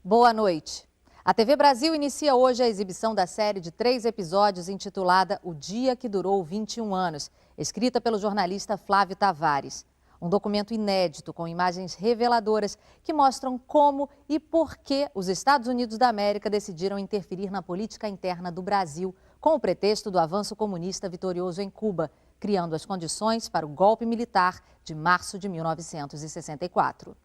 Boa noite. A TV Brasil inicia hoje a exibição da série de 3 episódios intitulada O Dia que Durou 21 Anos, escrita pelo jornalista Flávio Tavares. Um documento inédito com imagens reveladoras que mostram como e por que os Estados Unidos da América decidiram interferir na política interna do Brasil com o pretexto do avanço comunista vitorioso em Cuba, criando as condições para o golpe militar de março de 1964.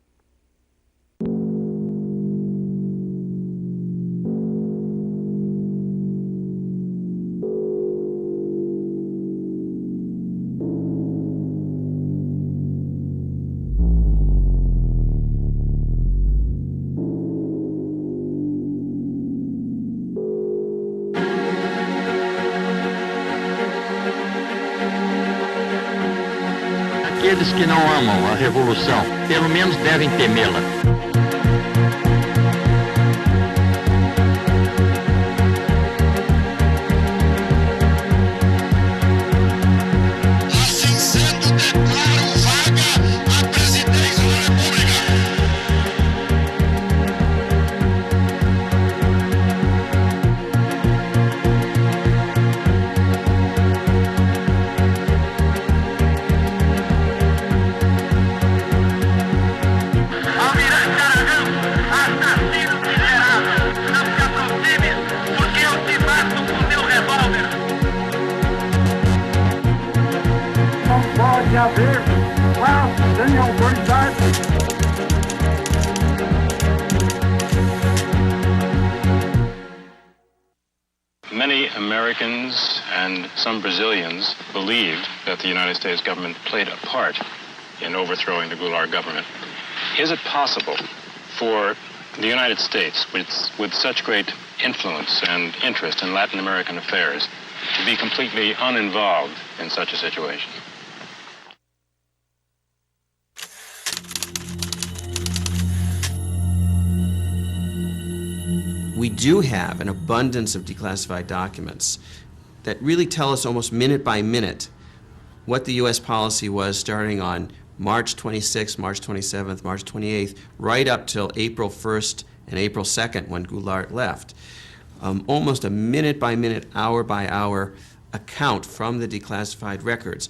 Aqueles que não amam a revolução, pelo menos devem temê-la. Assim sendo, declaro vaga a presidência da República. Almirante Aragão, assassino miserável, não se aproxime, porque eu te mato com meu revólver. Não pode haver paz sem autoridade. Many Americans and some Brazilians believed that the United States government played a part in overthrowing the Goulart government. Is it possible for the United States, with such great influence and interest in Latin American affairs, to be completely uninvolved in such a situation? We do have an abundance of declassified documents that really tell us almost minute by minute what the U.S. policy was starting on March 26th, March 27th, March 28th, right up till April 1st and April 2nd when Goulart left. Almost a minute by minute, hour by hour account from the declassified records.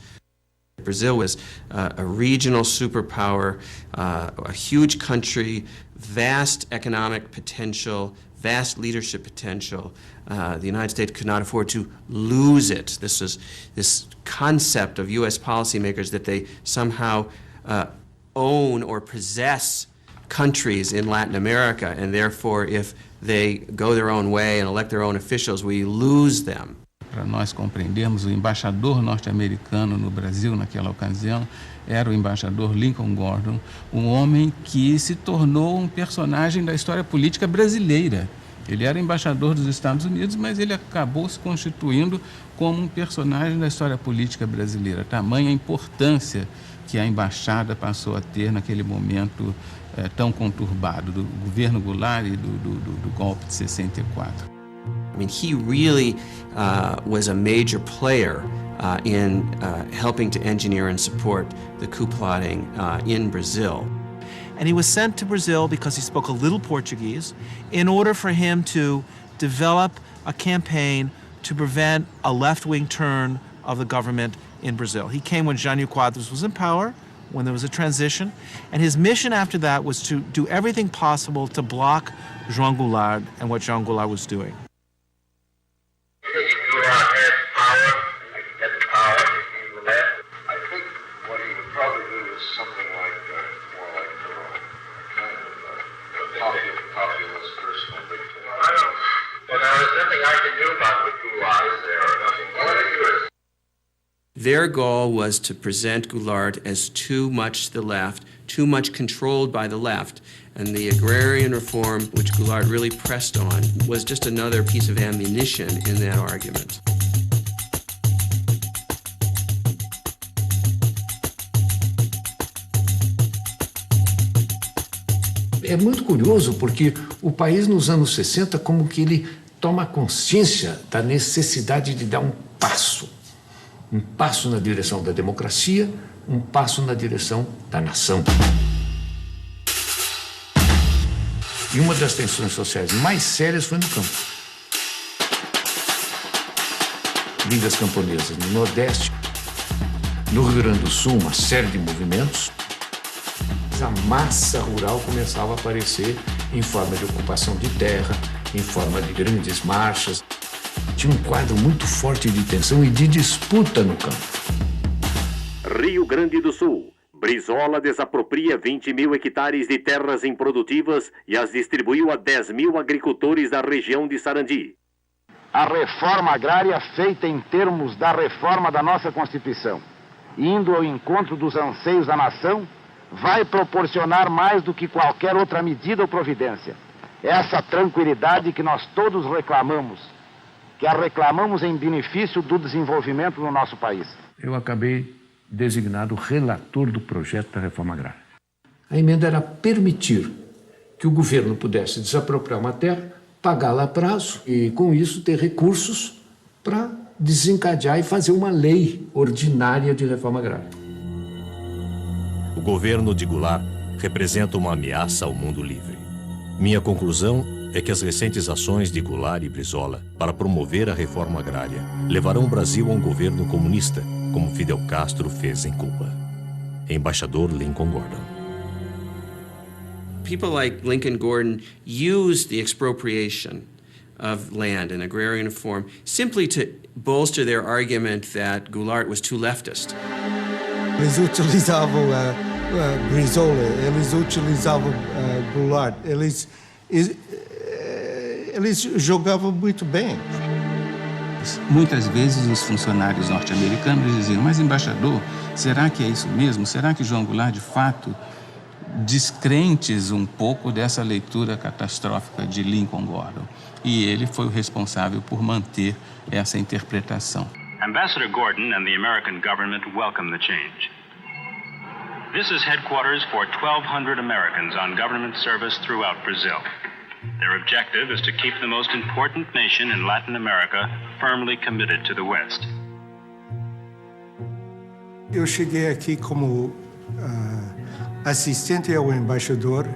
Brazil was a regional superpower, a huge country, vast economic potential, vast leadership potential. The United States could not afford to lose it. This concept of U.S. policymakers that they somehow own or possess countries in Latin America, and therefore if they go their own way and elect their own officials, we lose them. Para nós compreendermos, o embaixador norte-americano no Brasil naquela ocasião era o embaixador Lincoln Gordon, um homem que se tornou um personagem da história política brasileira. Ele era embaixador dos Estados Unidos, mas ele acabou se constituindo como um personagem da história política brasileira. Tamanha a importância que a embaixada passou a ter naquele momento tão conturbado do governo Goulart e do golpe de 64. I mean, he really was a major player in helping to engineer and support the coup plotting in Brazil. And he was sent to Brazil because he spoke a little Portuguese in order for him to develop a campaign to prevent a left-wing turn of the government in Brazil. He came when Jânio Quadros was in power, when there was a transition, and his mission after that was to do everything possible to block João Goulart and what João Goulart was doing. Their goal was to present Goulart as too much to the left, too much controlled by the left, and the agrarian reform, which Goulart really pressed on, was just another piece of ammunition in that argument. É muito curioso porque o país nos anos 60 como que ele toma consciência da necessidade de dar um passo na direção da democracia, um passo na direção da nação. E uma das tensões sociais mais sérias foi no campo. Ligas camponesas no Nordeste, no Rio Grande do Sul, uma série de movimentos. A massa rural começava a aparecer em forma de ocupação de terra, em forma de grandes marchas. Tinha um quadro muito forte de tensão e de disputa no campo. Rio Grande do Sul. Brizola desapropria 20 mil hectares de terras improdutivas e as distribuiu a 10 mil agricultores da região de Sarandi. A reforma agrária feita em termos da reforma da nossa Constituição, indo ao encontro dos anseios da nação, vai proporcionar mais do que qualquer outra medida ou providência essa tranquilidade que nós todos reclamamos, que a reclamamos em benefício do desenvolvimento do nosso país. Eu acabei designado relator do projeto da reforma agrária. A emenda era permitir que o governo pudesse desapropriar uma terra, pagá-la a prazo e, com isso, ter recursos para desencadear e fazer uma lei ordinária de reforma agrária. O governo de Goulart representa uma ameaça ao mundo livre. Minha conclusão é que as recentes ações de Goulart e Brizola para promover a reforma agrária levarão o Brasil a um governo comunista, como Fidel Castro fez em Cuba. Embaixador Lincoln Gordon. People like Lincoln Gordon used the expropriation of land in agrarian form simply to bolster their argument that Goulart was too leftist. Eles utilizavam Brizola, eles utilizavam Goulart, eles jogavam muito bem. Muitas vezes os funcionários norte-americanos diziam, mas embaixador, será que é isso mesmo? Será que João Goulart, de fato, descrentes um pouco dessa leitura catastrófica de Lincoln Gordon? E ele foi o responsável por manter essa interpretação. Ambassador Gordon and the American government welcome the change. This is headquarters for 1,200 Americans on government service throughout Brazil. Their objective is to keep the most important nation in Latin America firmly committed to the West. Eu cheguei aqui como assistente ao embaixador.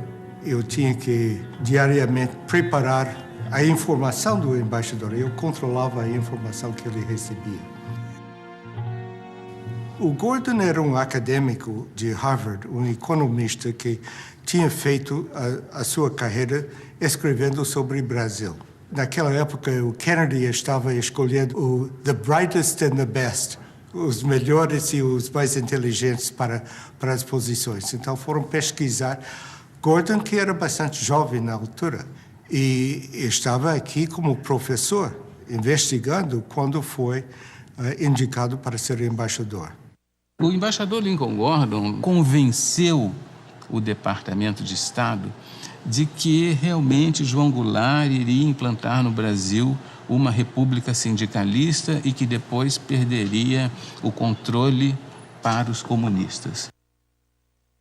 Eu tinha que diariamente preparar a informação do embaixador. Eu controlava a informação que ele recebia. O Gordon era um acadêmico de Harvard, um economista que tinha feito a sua carreira escrevendo sobre o Brasil. Naquela época, o Kennedy estava escolhendo the brightest and the best, os melhores e os mais inteligentes para as posições. Então, foram pesquisar. Gordon, que era bastante jovem na altura, e estava aqui como professor, investigando quando foi indicado para ser embaixador. O embaixador Lincoln Gordon convenceu o Departamento de Estado de que realmente João Goulart iria implantar no Brasil uma república sindicalista e que depois perderia o controle para os comunistas.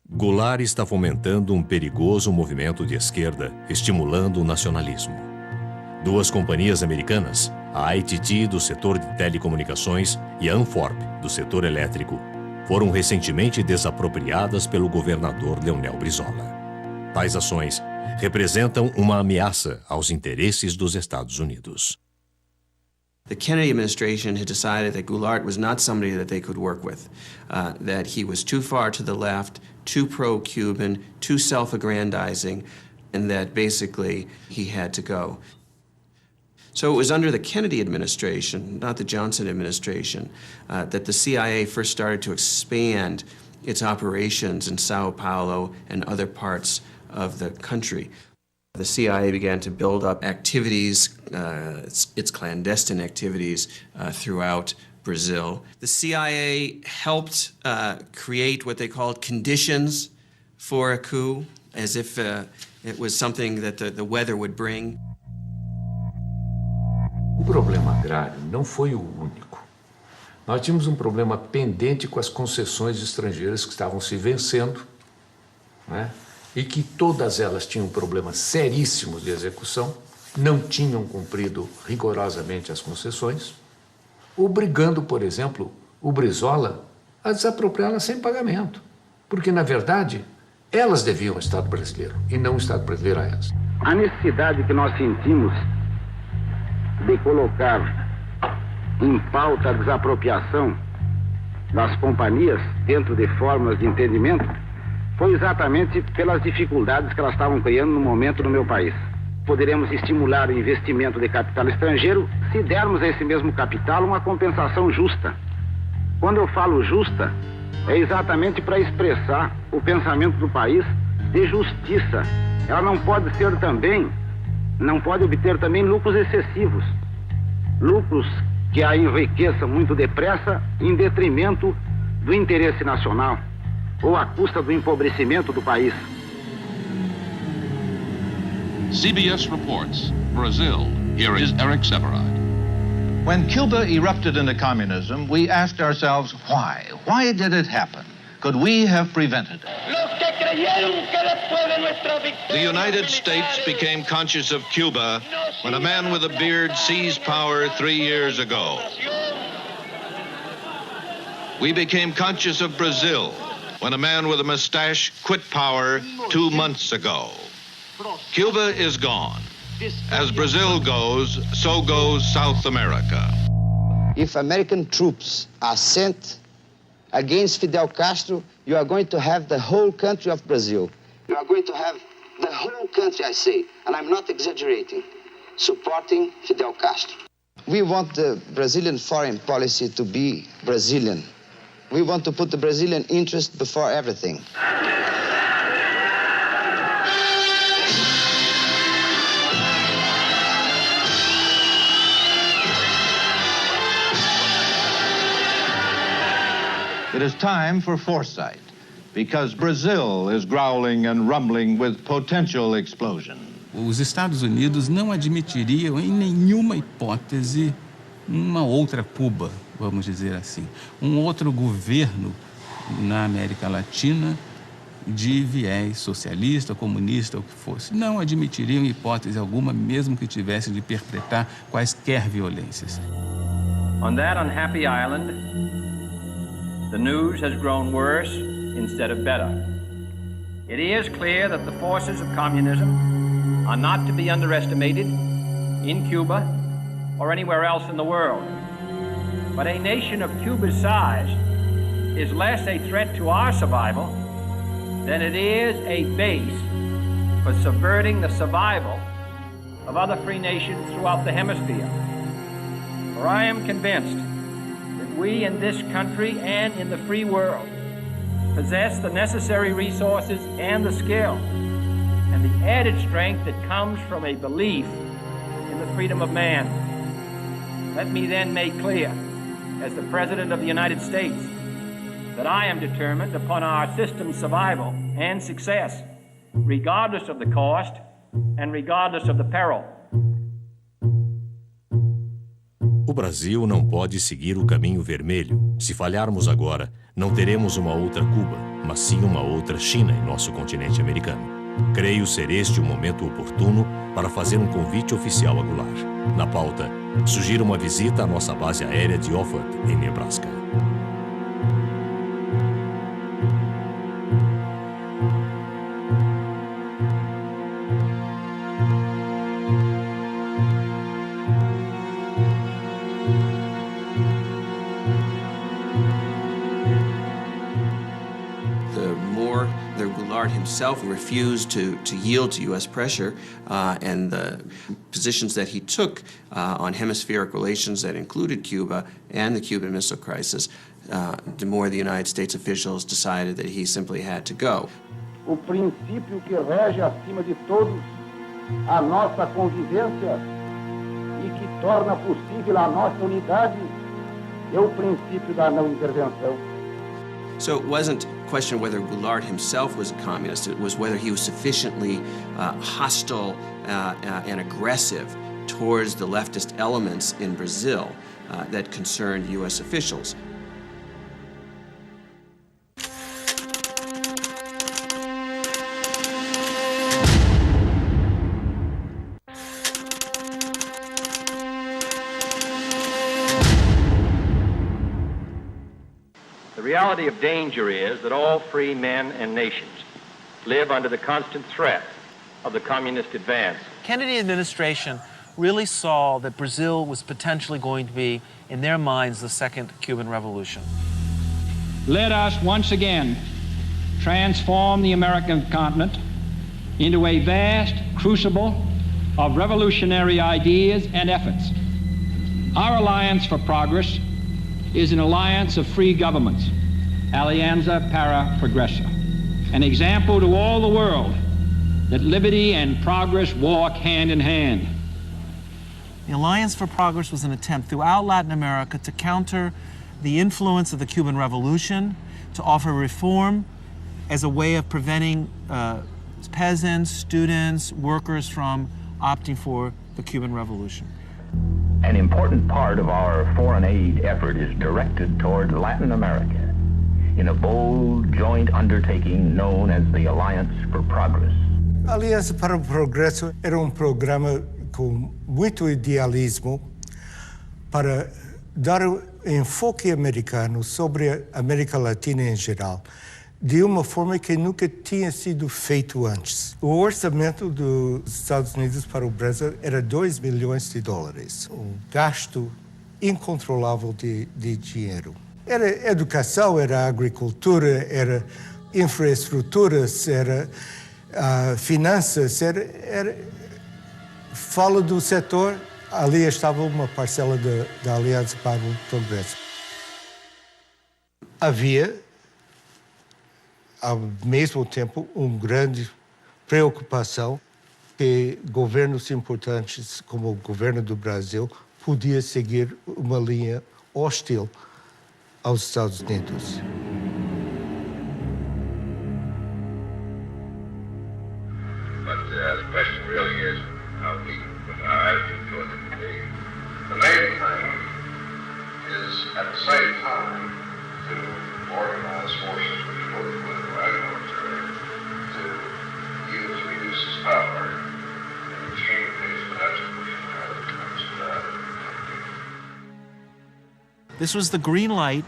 Goulart está fomentando um perigoso movimento de esquerda, estimulando o nacionalismo. Duas companhias americanas, a ITT do setor de telecomunicações e a Anforp do setor elétrico, foram recentemente desapropriadas pelo governador Leonel Brizola. Tais ações representam uma ameaça aos interesses dos Estados Unidos. The Kennedy administration had decided that Goulart was not somebody that they could work with, that he was too far to the left, too pro-Cuban, too self-aggrandizing, and that basically he had to go. So it was under the Kennedy administration, not the Johnson administration, that the CIA first started to expand its operations in Sao Paulo and other parts of the country. The CIA began to build up activities, its clandestine activities throughout Brazil. The CIA helped create what they called conditions for a coup, as if it was something that the weather would bring. O problema agrário não foi o único. Nós tínhamos um problema pendente com as concessões estrangeiras que estavam se vencendo, né? E que todas elas tinham problemas seríssimos de execução, não tinham cumprido rigorosamente as concessões, obrigando, por exemplo, o Brizola a desapropriá-las sem pagamento. Porque, na verdade, Elas deviam o Estado brasileiro e não o Estado brasileiro a elas. A necessidade que nós sentimos de colocar em pauta a desapropriação das companhias dentro de formas de entendimento foi exatamente pelas dificuldades que elas estavam criando no momento no meu país. Poderemos estimular o investimento de capital estrangeiro se dermos a esse mesmo capital uma compensação justa. Quando eu falo justa, é exatamente para expressar o pensamento do país de justiça. Ela não pode obter também lucros excessivos, lucros que a enriqueçam muito depressa em detrimento do interesse nacional ou à custa do empobrecimento do país. CBS reports, Brazil. Here is Eric Severide. When Cuba erupted into communism, we asked ourselves, why? Why did it happen? Could we have prevented it? The United States became conscious of Cuba when a man with a beard seized power 3 years ago. We became conscious of Brazil when a man with a mustache quit power 2 months ago. Cuba is gone. As Brazil goes, so goes South America. If American troops are sent against Fidel Castro, you are going to have the whole country of Brazil. You are going to have the whole country, I say, and I'm not exaggerating, supporting Fidel Castro. We want the Brazilian foreign policy to be Brazilian. We want to put the Brazilian interest before everything. It is time for foresight, because Brazil is growling and rumbling with potential explosion. Os Estados Unidos não admitiriam em nenhuma hipótese uma outra Cuba, vamos dizer assim, um outro governo na América Latina de viés socialista, comunista, o que fosse. Não admitiriam hipótese alguma, mesmo que tivesse de perpetrar quaisquer violências. On that unhappy island, the news has grown worse instead of better. It is clear that the forces of communism are not to be underestimated in Cuba or anywhere else in the world. But a nation of Cuba's size is less a threat to our survival than it is a base for subverting the survival of other free nations throughout the hemisphere. For I am convinced that we in this country and in the free world possess the necessary resources and the skill and the added strength that comes from a belief in the freedom of man. Let me then make clear, as the President of the United States, that I am determined upon our system's survival and success, regardless of the cost and regardless of the peril. O Brasil não pode seguir o caminho vermelho. Se falharmos agora, não teremos uma outra Cuba, mas sim uma outra China em nosso continente americano. Creio ser este o momento oportuno para fazer um convite oficial a Goulart. Na pauta, sugiro uma visita à nossa base aérea de Offutt, em Nebraska. Himself refused to yield to U.S. pressure, and the positions that he took on hemispheric relations that included Cuba and the Cuban Missile Crisis, the more the United States officials decided that he simply had to go. O princípio que rege acima de todos a nossa convivência e que torna possível a nossa unidade é o princípio da não intervenção. So it wasn't a question of whether Goulart himself was a communist, it was whether he was sufficiently hostile and aggressive towards the leftist elements in Brazil that concerned U.S. officials. The reality of danger is that all free men and nations live under the constant threat of the communist advance. Kennedy administration really saw that Brazil was potentially going to be, in their minds, the second Cuban Revolution. Let us once again transform the American continent into a vast crucible of revolutionary ideas and efforts. Our Alliance for Progress is an alliance of free governments, Alianza para Progresso, an example to all the world that liberty and progress walk hand in hand. The Alliance for Progress was an attempt throughout Latin America to counter the influence of the Cuban Revolution, to offer reform as a way of preventing peasants, students, workers from opting for the Cuban Revolution. An important part of our foreign aid effort is directed toward Latin America in a bold joint undertaking known as the Alliance for Progress. A Aliança para o Progresso era programa com muito idealismo para dar enfoque americano sobre a América Latina em geral, de uma forma que nunca tinha sido feito antes. O orçamento dos Estados Unidos para o Brasil era $2 milhões, um gasto incontrolável de dinheiro. Era educação, era agricultura, era infraestruturas, era finanças, fala do setor, ali estava uma parcela da Aliança para o Progresso. Havia, ao mesmo tempo, uma grande preocupação que governos importantes, como o governo do Brasil, podia seguir uma linha hostil aos Estados Unidos. The question really is how we put our attitude toward it. The main thing is, at the same time, to organize forces which are both political and military to use reduce his power and exchange these potential. This was the green light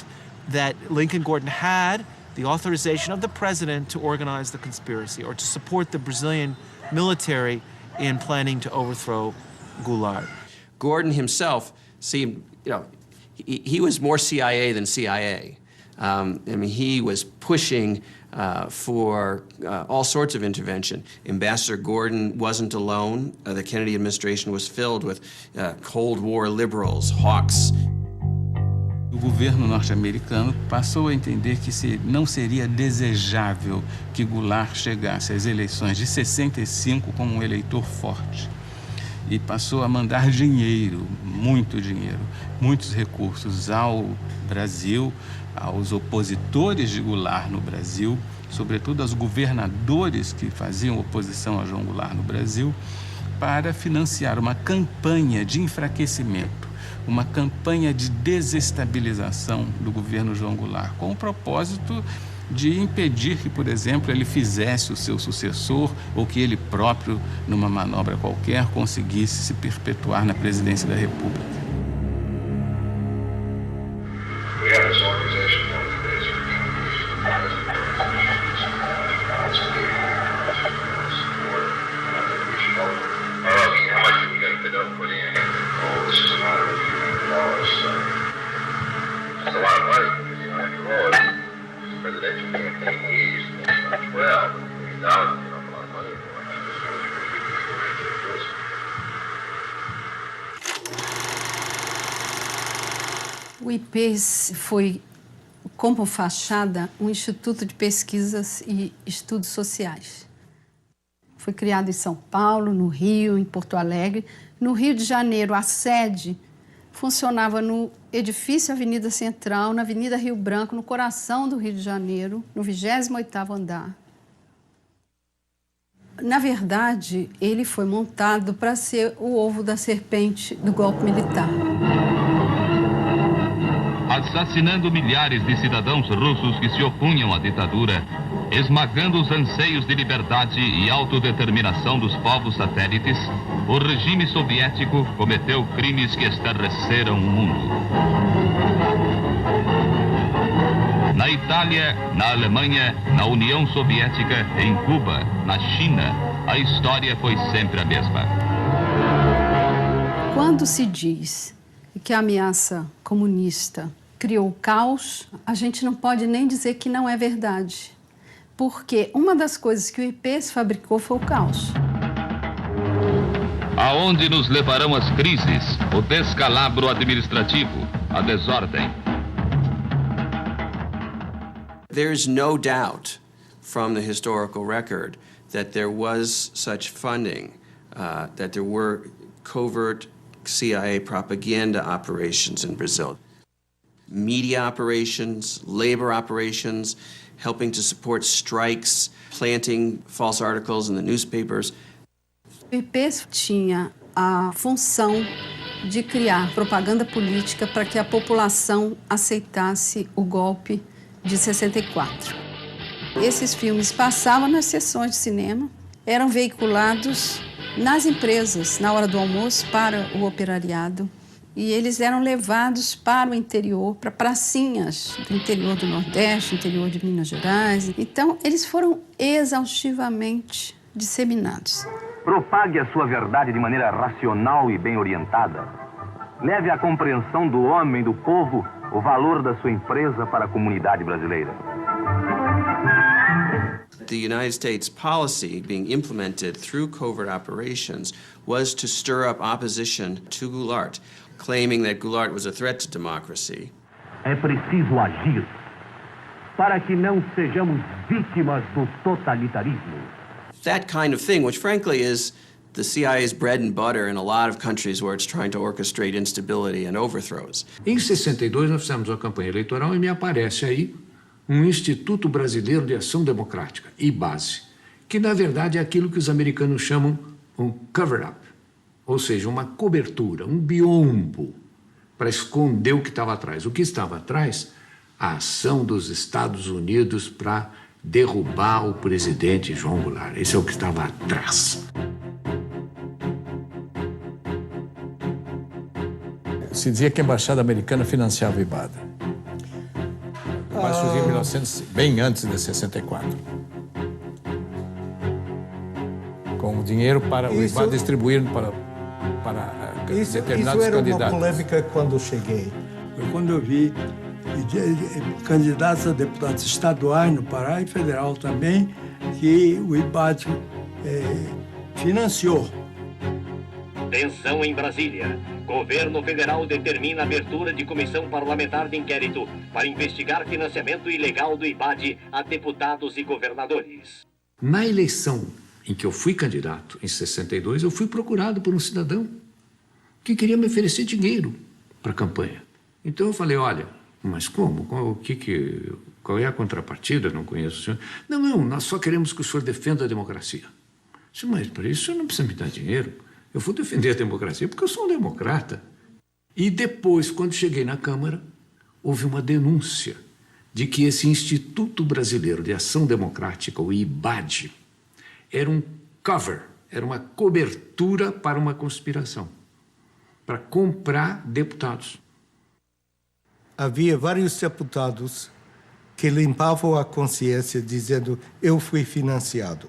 that Lincoln Gordon had, the authorization of the president to organize the conspiracy or to support the Brazilian military in planning to overthrow Goulart. Gordon himself seemed, he was more CIA than CIA. He was pushing for all sorts of intervention. Ambassador Gordon wasn't alone. The Kennedy administration was filled with Cold War liberals, hawks. O governo norte-americano passou a entender que não seria desejável que Goulart chegasse às eleições de 65 como um eleitor forte. E passou a mandar dinheiro, muito dinheiro, muitos recursos ao Brasil, aos opositores de Goulart no Brasil, sobretudo aos governadores que faziam oposição a João Goulart no Brasil, para financiar uma campanha de enfraquecimento, uma campanha de desestabilização do governo João Goulart, com o propósito de impedir que, por exemplo, ele fizesse o seu sucessor ou que ele próprio, numa manobra qualquer, conseguisse se perpetuar na presidência da República. O IP foi, como fachada, um instituto de pesquisas e estudos sociais. Foi criado em São Paulo, no Rio, em Porto Alegre. No Rio de Janeiro, a sede funcionava no edifício Avenida Central, na Avenida Rio Branco, no coração do Rio de Janeiro, no 28º andar. Na verdade, ele foi montado para ser o ovo da serpente do golpe militar. Assassinando milhares de cidadãos russos que se opunham à ditadura, esmagando os anseios de liberdade e autodeterminação dos povos satélites, o regime soviético cometeu crimes que estarreceram o mundo. Na Itália, na Alemanha, na União Soviética, em Cuba, na China, a história foi sempre a mesma. Quando se diz que a ameaça comunista criou o caos, a gente não pode nem dizer que não é verdade. Porque uma das coisas que o IPES fabricou foi o caos. Aonde nos levarão as crises, o descalabro administrativo, a desordem? There is no doubt from the historical record that there was such funding, that there were covert CIA propaganda operations in Brazil. Media operations, labor operations, helping to support strikes, planting false articles in the newspapers. O IPES tinha a função de criar propaganda política para que a população aceitasse o golpe de 64. Esses filmes passavam nas sessões de cinema, eram veiculados nas empresas, na hora do almoço, para o operariado. E eles eram levados para o interior, para pracinhas do interior do Nordeste, interior de Minas Gerais. Então, eles foram exaustivamente disseminados. Propague a sua verdade de maneira racional e bem orientada. Leve à compreensão do homem e do povo o valor da sua empresa para a comunidade brasileira. The United States policy being implemented through covert operations was to stir up opposition to Goulart, claiming that Goulart was a threat to democracy. É preciso agir para que não sejamos vítimas do totalitarismo. That kind of thing, which frankly is the CIA's bread and butter in a lot of countries where it's trying to orchestrate instability and overthrows. Em 62 nós fizemos uma campanha eleitoral e me aparece aí um Instituto Brasileiro de Ação Democrática, IBASE, que na verdade é aquilo que os americanos chamam um cover-up, ou seja, uma cobertura, um biombo para esconder o que estava atrás. O que estava atrás? A ação dos Estados Unidos para derrubar o presidente João Goulart. Esse é o que estava atrás. Se dizia que a embaixada americana financiava o IBAD. Mas surgiu em 1900, bem antes de 64. Com o dinheiro para o IBAD distribuir para determinados isso era candidatos. Uma polêmica quando eu cheguei. Foi quando eu vi candidatos a deputados estaduais no Pará e federal também, que o IBAD financiou. Tensão em Brasília. Governo federal determina a abertura de comissão parlamentar de inquérito para investigar financiamento ilegal do IBAD a deputados e governadores. Na eleição em que eu fui candidato, em 62, eu fui procurado por um cidadão que queria me oferecer dinheiro para a campanha. Então eu falei, olha, mas como? Qual é a contrapartida? Não conheço o senhor. Não, nós só queremos que o senhor defenda a democracia. Eu disse, mas para isso o senhor não precisa me dar dinheiro. Eu vou defender a democracia porque eu sou um democrata. E depois, quando cheguei na Câmara, houve uma denúncia de que esse Instituto Brasileiro de Ação Democrática, o IBAD, era um cover, era uma cobertura para uma conspiração, para comprar deputados. Havia vários deputados que limpavam a consciência dizendo eu fui financiado.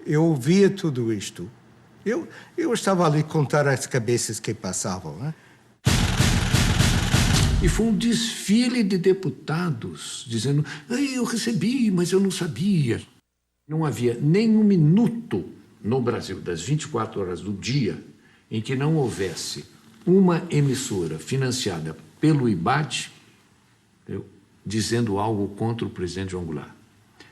Eu ouvia tudo isto. Eu estava ali contar as cabeças que passavam, né? E foi um desfile de deputados dizendo, eu recebi, mas eu não sabia. Não havia nem um minuto no Brasil, das 24 horas do dia, em que não houvesse uma emissora financiada pelo IBAD, dizendo algo contra o presidente João Goulart,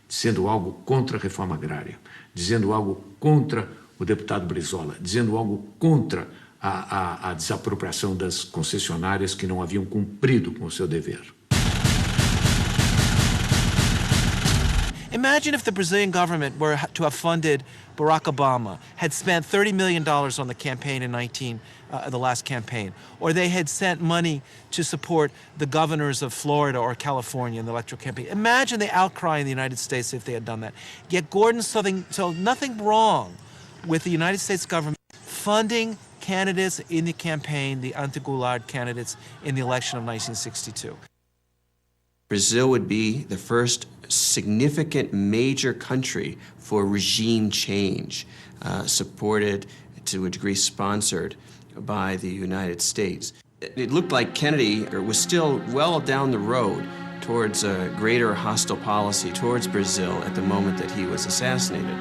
dizendo algo contra a reforma agrária, dizendo algo contra o deputado Brizola, dizendo algo contra a desapropriação das concessionárias que não haviam cumprido com o seu dever. Imagine if the Brazilian government were to have funded Barack Obama, had spent $30 million on the campaign in the last campaign, or they had sent money to support the governors of Florida or California in the electoral campaign. Imagine the outcry in the United States if they had done that. Yet Gordon saw nothing wrong with the United States government funding candidates in the campaign, the anti-Goulart candidates in the election of 1962. Brazil would be the first significant major country for regime change, supported, to a degree sponsored by the United States. It looked like Kennedy was still well down the road towards a greater hostile policy towards Brazil at the moment that he was assassinated.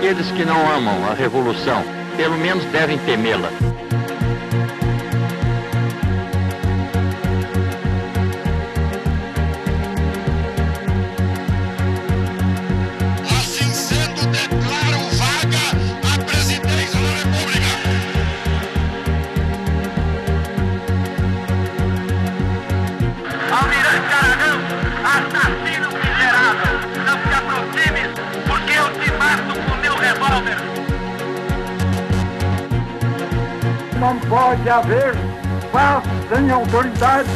Aqueles que não amam a revolução, pelo menos devem temê-la. Assim sendo, declaro vaga a presidência da República. Almirante Aragão, assassino miserável, não se aproxime, porque eu te mato com meu revólver. Não pode haver paz sem autoridade.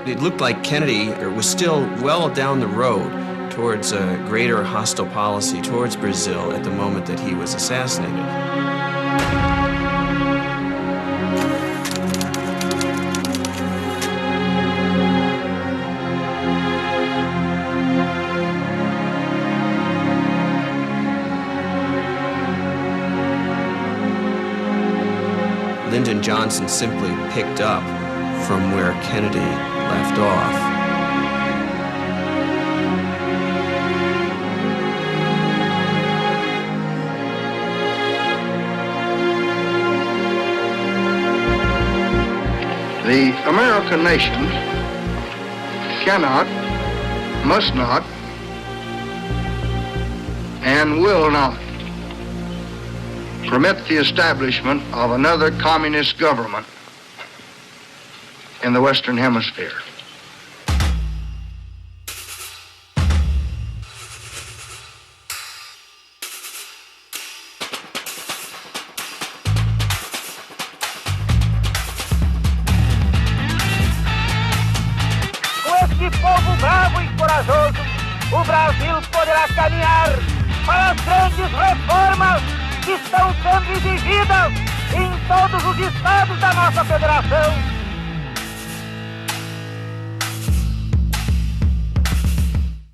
It looked like Kennedy was still well down the road towards a greater hostile policy towards Brazil at the moment that he was assassinated. Lyndon Johnson simply picked up from where Kennedy left off. The American nation cannot, must not, and will not permit the establishment of another communist government in the Western Hemisphere. Com este povo bravo e corajoso, o Brasil poderá caminhar para as grandes reformas que estão sendo exigidas em todos os estados da nossa federação.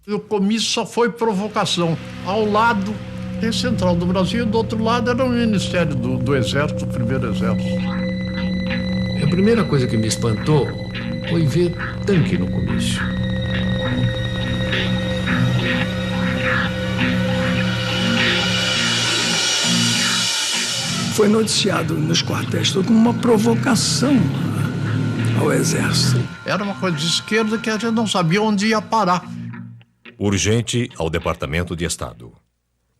O comício só foi provocação. Ao lado tem Central do Brasil, do outro lado era o Ministério do Exército, o primeiro Exército. A primeira coisa que me espantou foi ver tanque no comício. Foi noticiado nos quartéis como uma provocação ao Exército. Era uma coisa de esquerda que a gente não sabia onde ia parar. Urgente ao Departamento de Estado.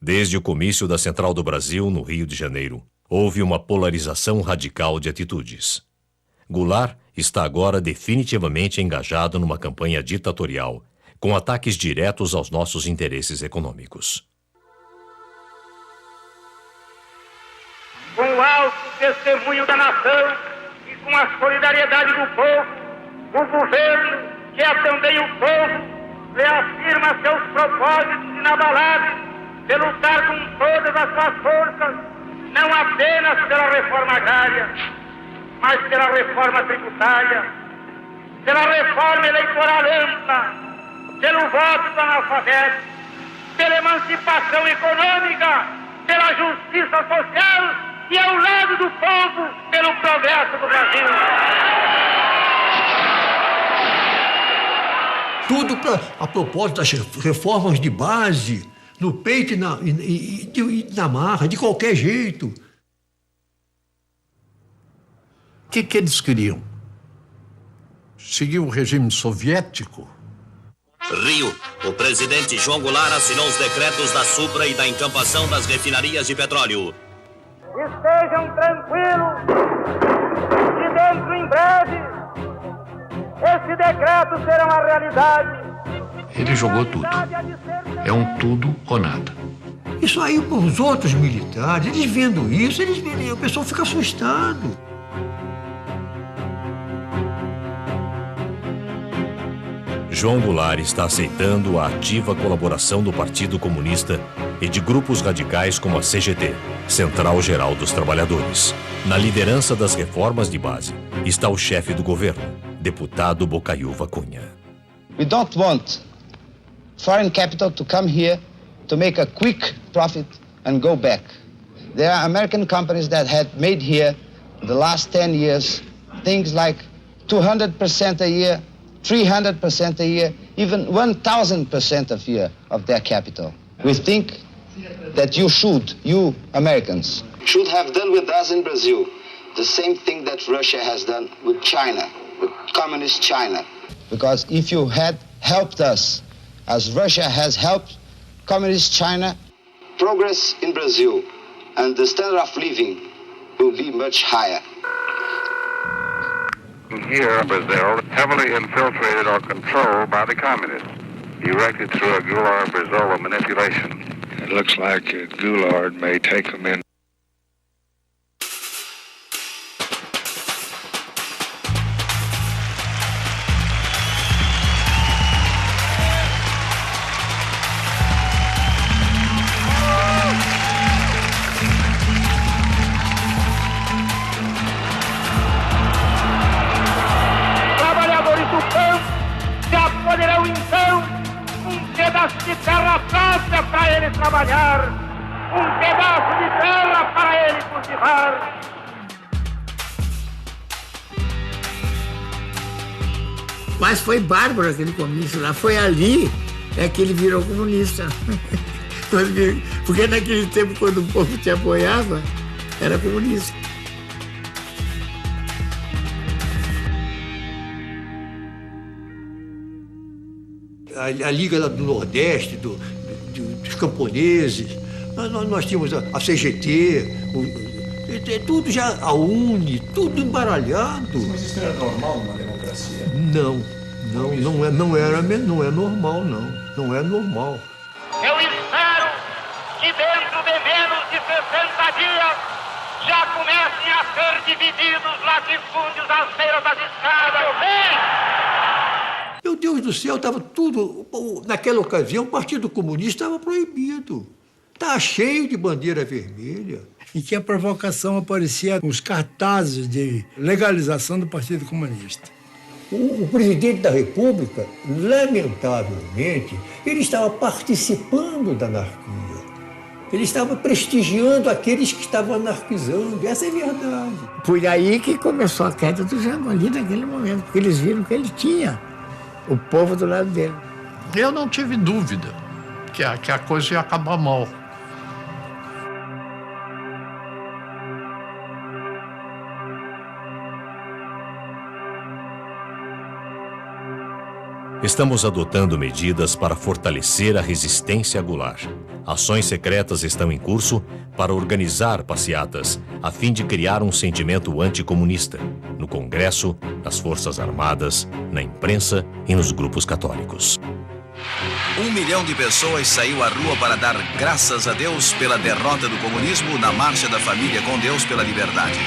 Desde o comício da Central do Brasil, no Rio de Janeiro, houve uma polarização radical de atitudes. Goulart está agora definitivamente engajado numa campanha ditatorial, com ataques diretos aos nossos interesses econômicos. Com o alto testemunho da nação e com a solidariedade do povo, o governo, que é também o povo, reafirma seus propósitos inabaláveis de lutar com todas as suas forças, não apenas pela reforma agrária, mas pela reforma tributária, pela reforma eleitoral ampla, pelo voto do analfabeto, pela emancipação econômica, pela justiça social e, ao lado do povo, pelo progresso do Brasil. Tudo a propósito das reformas de base, no peito e na marra, de qualquer jeito. O que eles queriam? Seguir o regime soviético? Rio, o presidente João Goulart assinou os decretos da Supra e da encampação das refinarias de petróleo. Estejam tranquilos, que dentro em breve esse decreto será uma realidade. Ele jogou tudo. É um tudo ou nada. Isso aí para os outros militares, eles vendo isso, o pessoal fica assustado. João Goulart está aceitando a ativa colaboração do Partido Comunista e de grupos radicais como a CGT, Central Geral dos Trabalhadores. Na liderança das reformas de base está o chefe do governo, deputado Bocaiúva Cunha. We don't want foreign capital to come here to make a quick profit and go back. There are American companies that had made here the last 10 years things like 200% a year, 300% a year, even 1,000% a year of their capital. We think that you Americans, should have done with us in Brazil the same thing that Russia has done with China, with communist China. Because if you had helped us, as Russia has helped communist China, progress in Brazil and the standard of living will be much higher. Here, Brazil, heavily infiltrated or controlled by the communists, erected through a Goulart-Brizola manipulation. It looks like Goulart may take them in. Trabalhar, pedaço de terra para ele cultivar. Mas foi bárbaro aquele comício lá, foi ali que ele virou comunista. Porque naquele tempo, quando o povo te apoiava, era comunista. A Liga do Nordeste, dos camponeses, nós tínhamos a CGT, tudo já, a UNE, tudo embaralhado. Mas isso era normal numa democracia? Não é normal, não é normal. Eu espero que dentro de menos de 60 dias já comecem a ser divididos latifúndios às beiras das estradas. Meu Deus do céu, estava tudo... Naquela ocasião, o Partido Comunista estava proibido. Estava cheio de bandeira vermelha. E que a provocação aparecia nos cartazes de legalização do Partido Comunista. O presidente da República, lamentavelmente, ele estava participando da anarquia. Ele estava prestigiando aqueles que estavam anarquizando. Essa é a verdade. Foi aí que começou a queda do Jango ali naquele momento, porque eles viram que ele tinha o povo do lado dele. Eu não tive dúvida que a coisa ia acabar mal. Estamos adotando medidas para fortalecer a resistência a Goulart. Ações secretas estão em curso para organizar passeatas, a fim de criar um sentimento anticomunista, no Congresso, nas Forças Armadas, na imprensa e nos grupos católicos. 1 milhão de pessoas saiu à rua para dar graças a Deus pela derrota do comunismo na Marcha da Família com Deus pela Liberdade.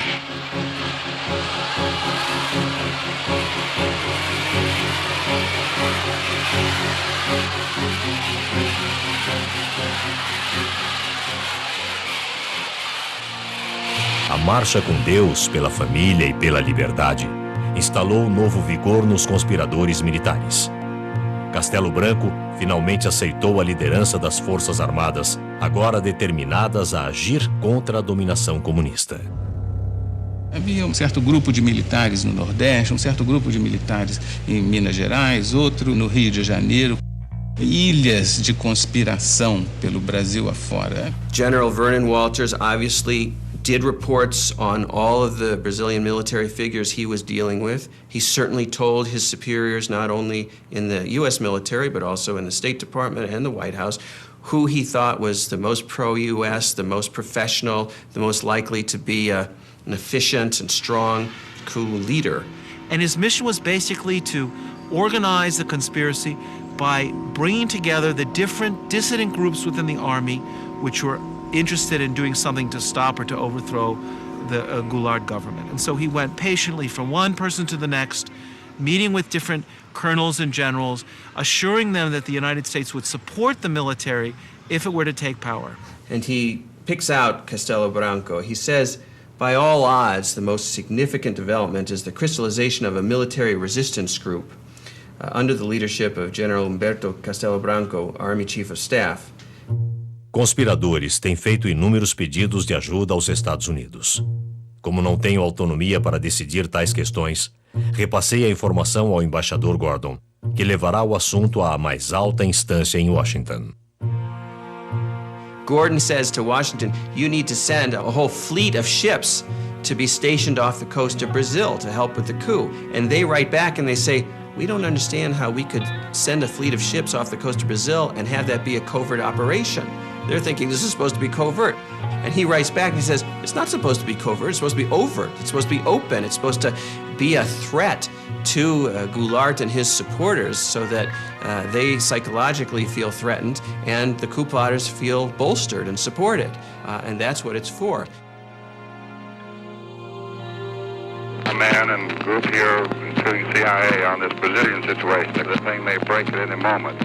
A Marcha com Deus pela Família e pela Liberdade instalou novo vigor nos conspiradores militares. Castelo Branco finalmente aceitou a liderança das Forças Armadas, agora determinadas a agir contra a dominação comunista. Havia um certo grupo de militares no Nordeste, um certo grupo de militares em Minas Gerais, outro no Rio de Janeiro. Ilhas de conspiração pelo Brasil afora. General Vernon Walters obviously did reports on all of the Brazilian military figures he was dealing with. He certainly told his superiors, not only in the U.S. military, but also in the State Department and the White House, who he thought was the most pro-U.S., the most professional, the most likely to be an efficient and strong coup leader. And his mission was basically to organize the conspiracy by bringing together the different dissident groups within the army which were interested in doing something to stop or to overthrow the Goulart government. And so he went patiently from one person to the next, meeting with different colonels and generals, assuring them that the United States would support the military if it were to take power. And he picks out Castelo Branco. He says, by all odds, the most significant development is the crystallization of a military resistance group under the leadership of General Humberto Castelo Branco, Army Chief of Staff. Conspiradores têm feito inúmeros pedidos de ajuda aos Estados Unidos. Como não tenho autonomia para decidir tais questões, repassei a informação ao embaixador Gordon, que levará o assunto à mais alta instância em Washington. Gordon says to Washington, you need to send a whole fleet of ships to be stationed off the coast of Brazil to help with the coup. And they write back and they say, we don't understand how we could send a fleet of ships off the coast of Brazil and have that be a covert operation. They're thinking this is supposed to be covert. And he writes back and he says, it's not supposed to be covert, it's supposed to be overt, it's supposed to be open, it's supposed to be a threat to Goulart and his supporters so that they psychologically feel threatened and the coup plotters feel bolstered and supported. And that's what it's for. A man and group here, including CIA, on this Brazilian situation. This thing may break at any moment.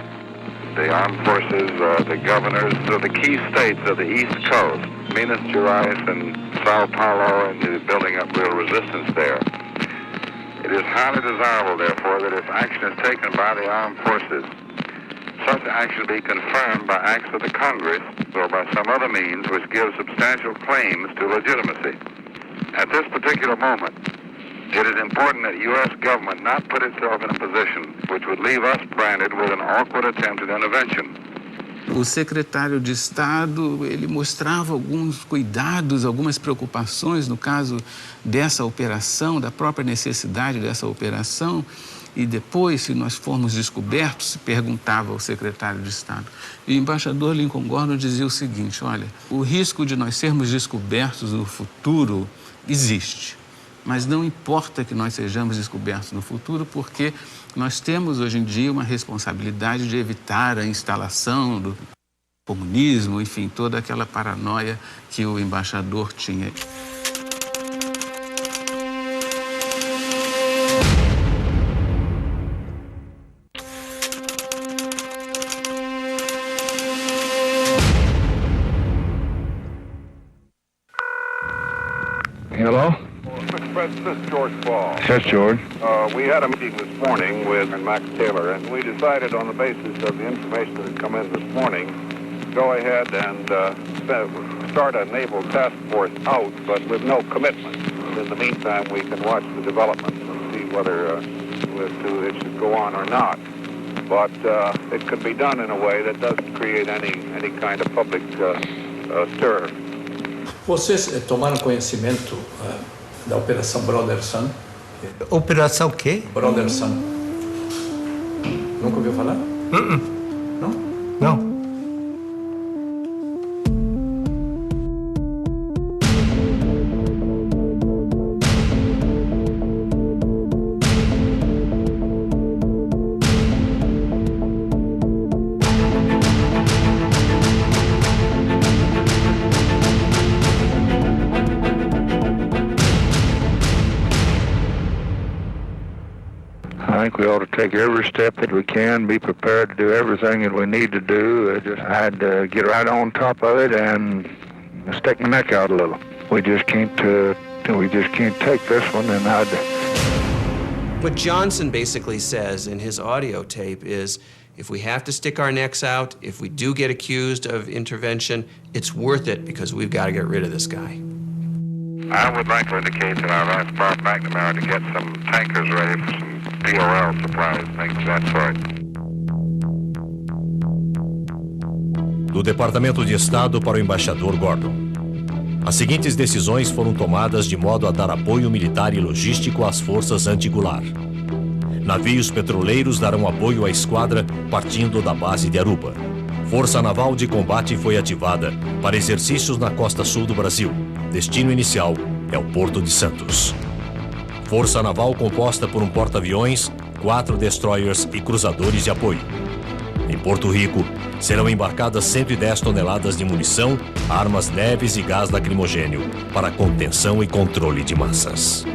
The armed forces, the governors of the key states of the East Coast, Minas Gerais and Sao Paulo, and the building up real resistance there. It is highly desirable, therefore, that if action is taken by the armed forces, such action be confirmed by acts of the Congress or by some other means which give substantial claims to legitimacy. At this particular moment, it is important that the U.S. government not put itself in a position which would leave us branded with an awkward attempt at intervention. O secretário de Estado, ele mostrava alguns cuidados, algumas preocupações no caso dessa operação, da própria necessidade dessa operação. E depois, se nós formos descobertos, se perguntava ao secretário de Estado. E o embaixador Lincoln Gordon dizia o seguinte, olha, o risco de nós sermos descobertos no futuro existe. Mas não importa que nós sejamos descobertos no futuro, porque nós temos hoje em dia uma responsabilidade de evitar a instalação do comunismo, enfim, toda aquela paranoia que o embaixador tinha. Hello? This is George Ball. Yes, George. We had a meeting this morning with Max Taylor, and we decided on the basis of the information that had come in this morning, go ahead and start a naval task force out, but with no commitment. In the meantime, we can watch the developments and see whether it should go on or not. But it could be done in a way that doesn't create any kind of public stir. Vocês tomaram conhecimento da Operação Brother Sun? Operação quê? Brother Sun. Nunca ouviu falar? Não? Não. I think we ought to take every step that we can, be prepared to do everything that we need to do. I had to get right on top of it and stick my neck out a little. We just can't take this one, and What Johnson basically says in his audio tape is, if we have to stick our necks out, if we do get accused of intervention, it's worth it because we've got to get rid of this guy. I would like to indicate that I'd like Bob McNamara to get some tankers ready for some POL supplies, things of that sort. Do Departamento de Estado para o embaixador Gordon. As seguintes decisões foram tomadas de modo a dar apoio militar e logístico às forças anti-Goulart. Navios petroleiros darão apoio à esquadra partindo da base de Aruba. Força Naval de Combate foi ativada para exercícios na costa sul do Brasil. Destino inicial é o Porto de Santos. Força Naval composta por um porta-aviões, 4 destroyers e cruzadores de apoio. Em Porto Rico, serão embarcadas 110 toneladas de munição, armas leves e gás lacrimogênio para contenção e controle de massas.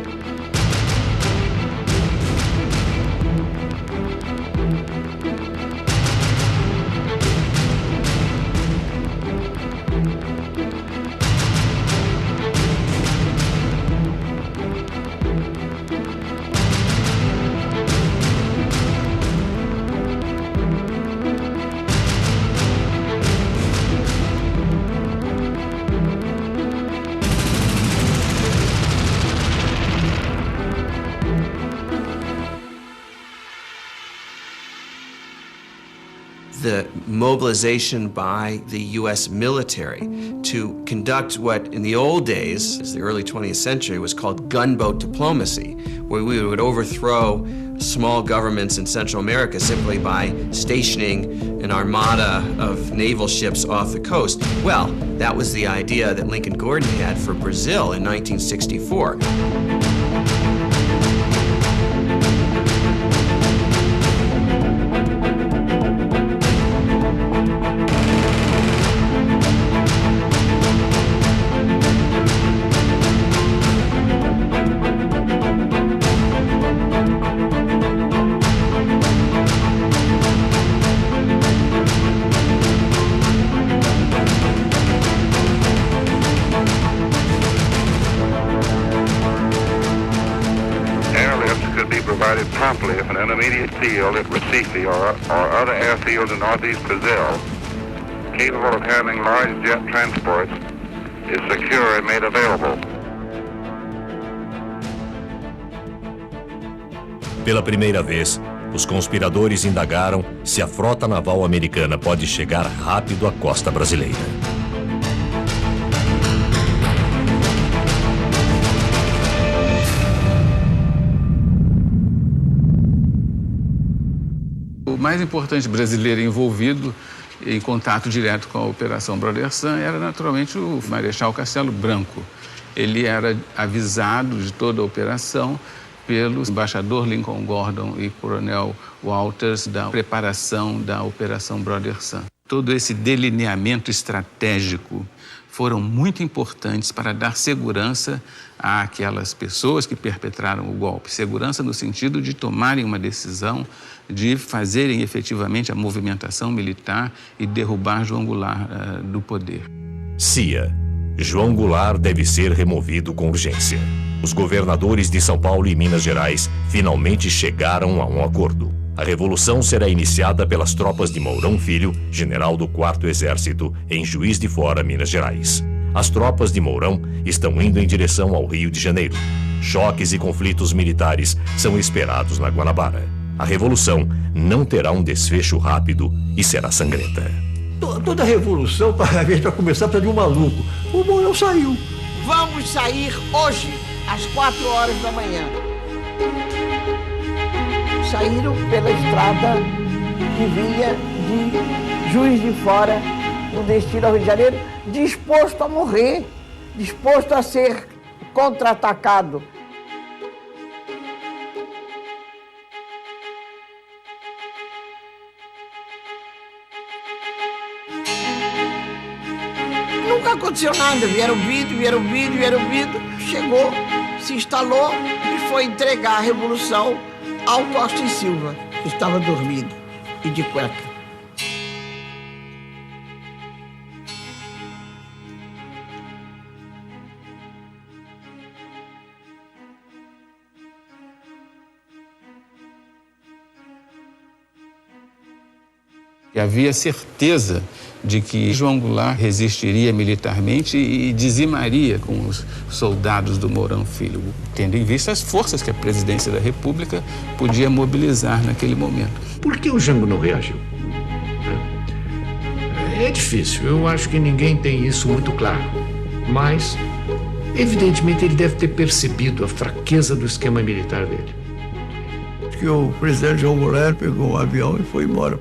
The mobilization by the U.S. military to conduct what in the old days, as the early 20th century, was called gunboat diplomacy, where we would overthrow small governments in Central America simply by stationing an armada of naval ships off the coast. Well, that was the idea that Lincoln Gordon had for Brazil in 1964. Promptly if an intermediate field at Recife or other airfields in northeast Brazil capable of handling large jet transports is secure and made available. Pela primeira vez, os conspiradores indagaram se a frota naval americana pode chegar rápido à costa brasileira. O mais importante brasileiro envolvido em contato direto com a Operação Brother Sun era naturalmente o Marechal Castelo Branco. Ele era avisado de toda a operação pelo embaixador Lincoln Gordon e coronel Walters da preparação da Operação Brother Sun. Todo esse delineamento estratégico foram muito importantes para dar segurança àquelas pessoas que perpetraram o golpe. Segurança no sentido de tomarem uma decisão, de fazerem efetivamente a movimentação militar e derrubar João Goulart do poder. CIA. João Goulart deve ser removido com urgência. Os governadores de São Paulo e Minas Gerais finalmente chegaram a um acordo. A revolução será iniciada pelas tropas de Mourão Filho, general do 4º Exército, em Juiz de Fora, Minas Gerais. As tropas de Mourão estão indo em direção ao Rio de Janeiro. Choques e conflitos militares são esperados na Guanabara. A revolução não terá um desfecho rápido e será sangrenta. Toda revolução, para começar, precisa de um maluco. O Mourão saiu. Vamos sair hoje, às 4 horas da manhã. Saíram pela estrada que vinha de Juiz de Fora, no destino ao Rio de Janeiro, disposto a morrer, disposto a ser contra-atacado. Nunca aconteceu nada, vieram vídeo, chegou, se instalou e foi entregar a revolução ao Costa e Silva, que estava dormindo e de cueca. E havia certeza de que João Goulart resistiria militarmente e dizimaria com os soldados do Mourão Filho, tendo em vista as forças que a presidência da República podia mobilizar naquele momento. Por que o Jango não reagiu? É difícil, eu acho que ninguém tem isso muito claro. Mas, evidentemente, ele deve ter percebido a fraqueza do esquema militar dele. Que o presidente João Goulart pegou um avião e foi embora.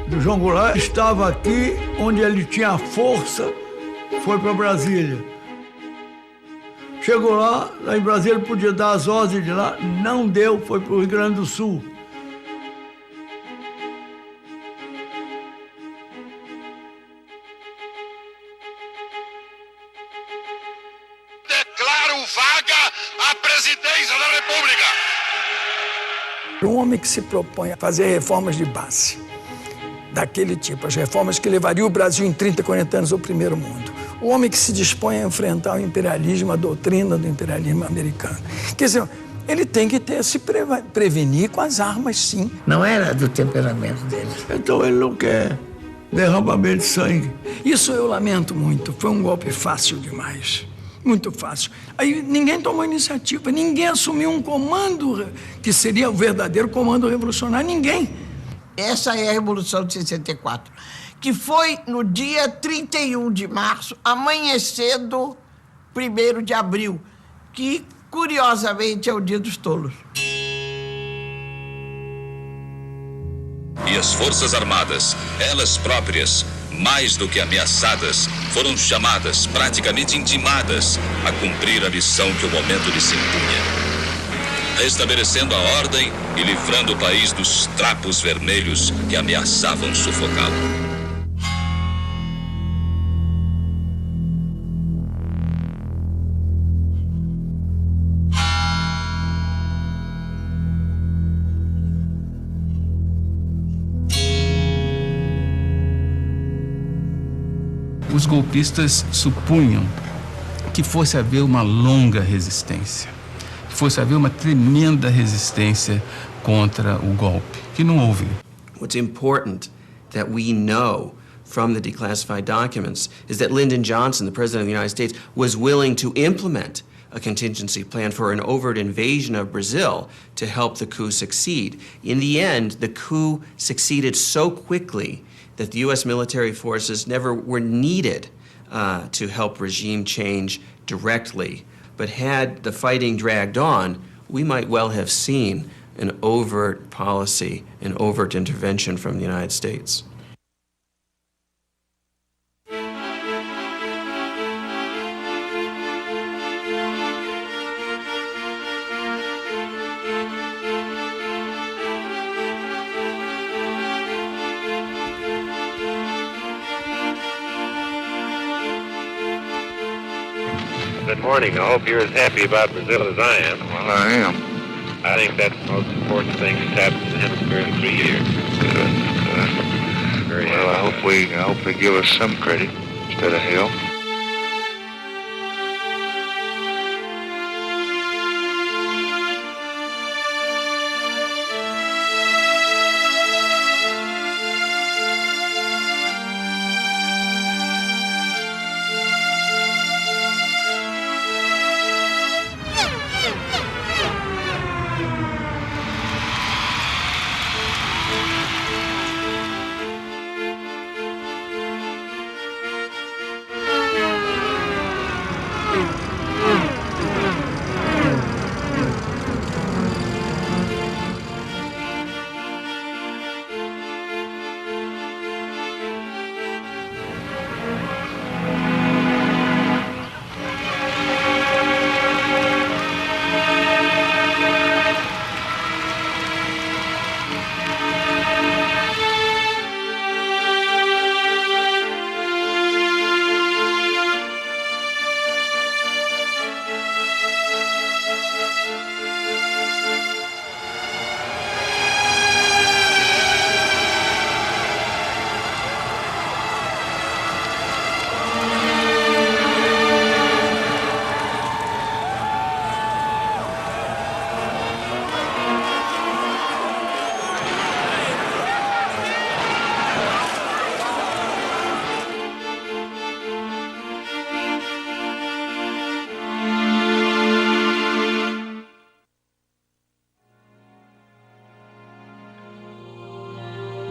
O João Goulart estava aqui onde ele tinha força, foi para Brasília. Chegou lá em Brasília ele podia dar as ordens de lá, não deu, foi para o Rio Grande do Sul. Declaro vaga a presidência da República. Um homem que se propõe a fazer reformas de base, daquele tipo, as reformas que levariam o Brasil em 30, 40 anos ao primeiro mundo. O homem que se dispõe a enfrentar o imperialismo, a doutrina do imperialismo americano. Quer dizer, ele tem que se prevenir com as armas, sim. Não era do temperamento dele. Então ele não quer derramamento de sangue. Isso eu lamento muito. Foi um golpe fácil demais. Muito fácil. Aí ninguém tomou iniciativa, ninguém assumiu um comando que seria o verdadeiro comando revolucionário, ninguém. Essa é a Revolução de 64, que foi no dia 31 de março, amanhecendo 1º de abril, que, curiosamente, é o Dia dos Tolos. E as Forças Armadas, elas próprias, mais do que ameaçadas, foram chamadas, praticamente intimadas, a cumprir a missão que o momento lhes impunha. Restabelecendo a ordem e livrando o país dos trapos vermelhos que ameaçavam sufocá-lo. Os golpistas supunham que fosse haver uma longa resistência, que fosse haver uma tremenda resistência contra o golpe, que não houve. What's important that we know from the declassified documents is that Lyndon Johnson, the President of the United States, was willing to implement a contingency plan for an overt invasion of Brazil to help the coup succeed. In the end, the coup succeeded so quickly that the U.S. military forces never were needed to help regime change directly. But had the fighting dragged on, we might well have seen an overt policy, an overt intervention from the United States. Good morning. I hope you're as happy about Brazil as I am. Well, I am. I think that's the most important thing that's happened in the hemisphere in 3 years. Very Well, happy. I hope they give us some credit instead of hell.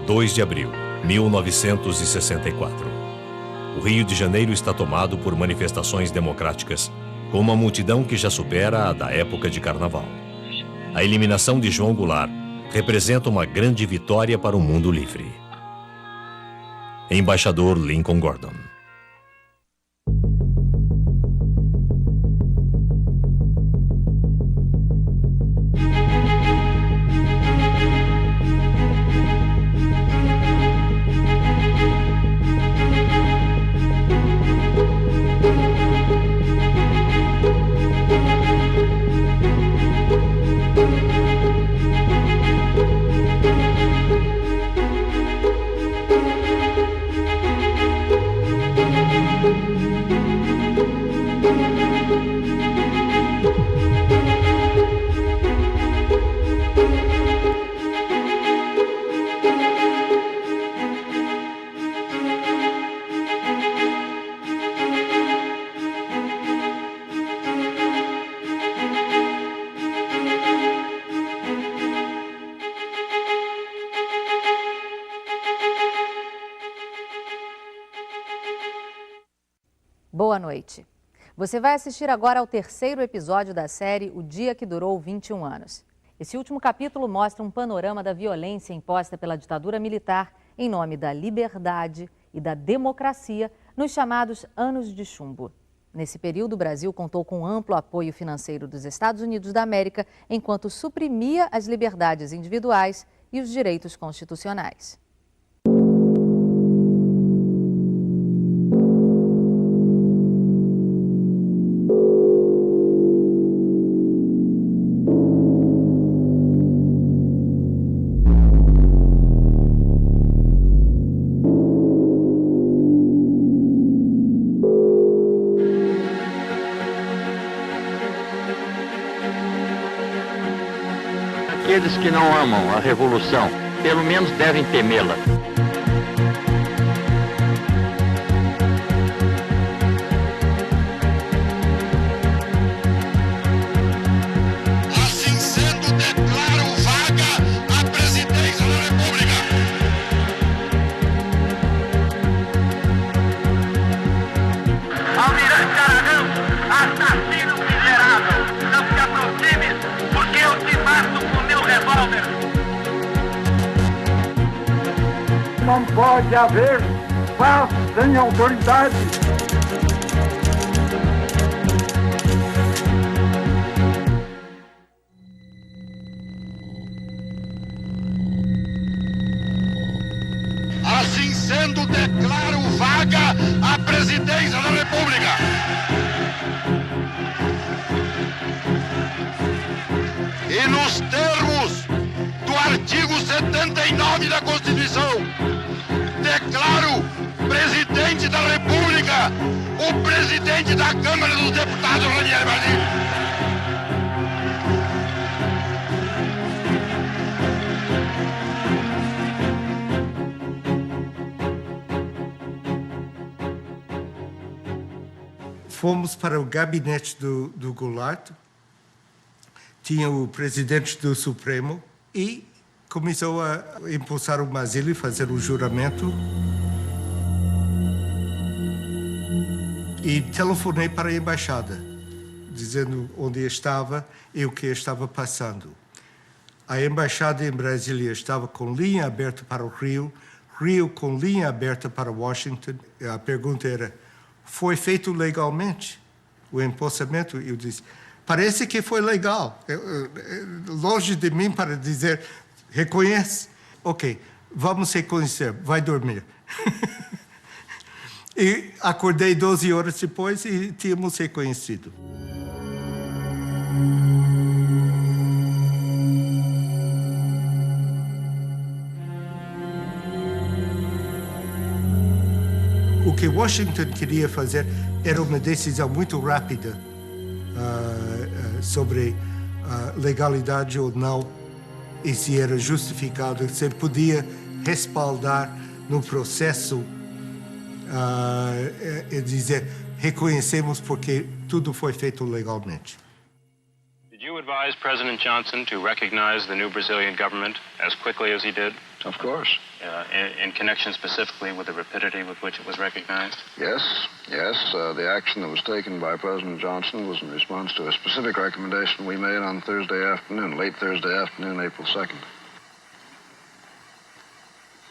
2 de abril, 1964. O Rio de Janeiro está tomado por manifestações democráticas, com uma multidão que já supera a da época de carnaval. A eliminação de João Goulart representa uma grande vitória para o mundo livre. Embaixador Lincoln Gordon. Boa noite. Você vai assistir agora ao terceiro episódio da série O Dia que Durou 21 Anos. Esse último capítulo mostra um panorama da violência imposta pela ditadura militar em nome da liberdade e da democracia nos chamados Anos de Chumbo. Nesse período, o Brasil contou com amplo apoio financeiro dos Estados Unidos da América, enquanto suprimia as liberdades individuais e os direitos constitucionais. Aqueles que não amam a revolução, pelo menos devem temê-la. Assim sendo, declaro vaga a presidência da República. Almirante Aragão, assassino miserável, não se aproxime, porque eu te mato com meu revólver. Não pode haver paz sem autoridade. Assim sendo, declaro vaga a presidência da República. E nos termos do artigo 79 da Constituição, declaro presidente da República o presidente da Câmara dos Deputados, Ranieri Bardim. Fomos para o gabinete do Goulart, tinha o presidente do Supremo e começou a impulsar o Mazzilli, fazer o juramento. E telefonei para a embaixada, dizendo onde estava e o que estava passando. A embaixada em Brasília estava com linha aberta para o Rio, Rio com linha aberta para Washington. A pergunta era: foi feito legalmente o empossamento? Eu disse: parece que foi legal. Longe de mim para dizer, reconhece. Ok, vamos reconhecer, vai dormir. E acordei 12 horas depois e tínhamos reconhecido. O que Washington queria fazer era uma decisão muito rápida sobre legalidade ou não, e se era justificado, se podia respaldar no processo e dizer: reconhecemos porque tudo foi feito legalmente. Did you advise President Johnson to recognize the new Brazilian government as quickly as he did? Of course. In connection specifically with the rapidity with which it was recognized? Yes. The action that was taken by President Johnson was in response to a specific recommendation we made on Thursday afternoon, late Thursday afternoon, April 2nd.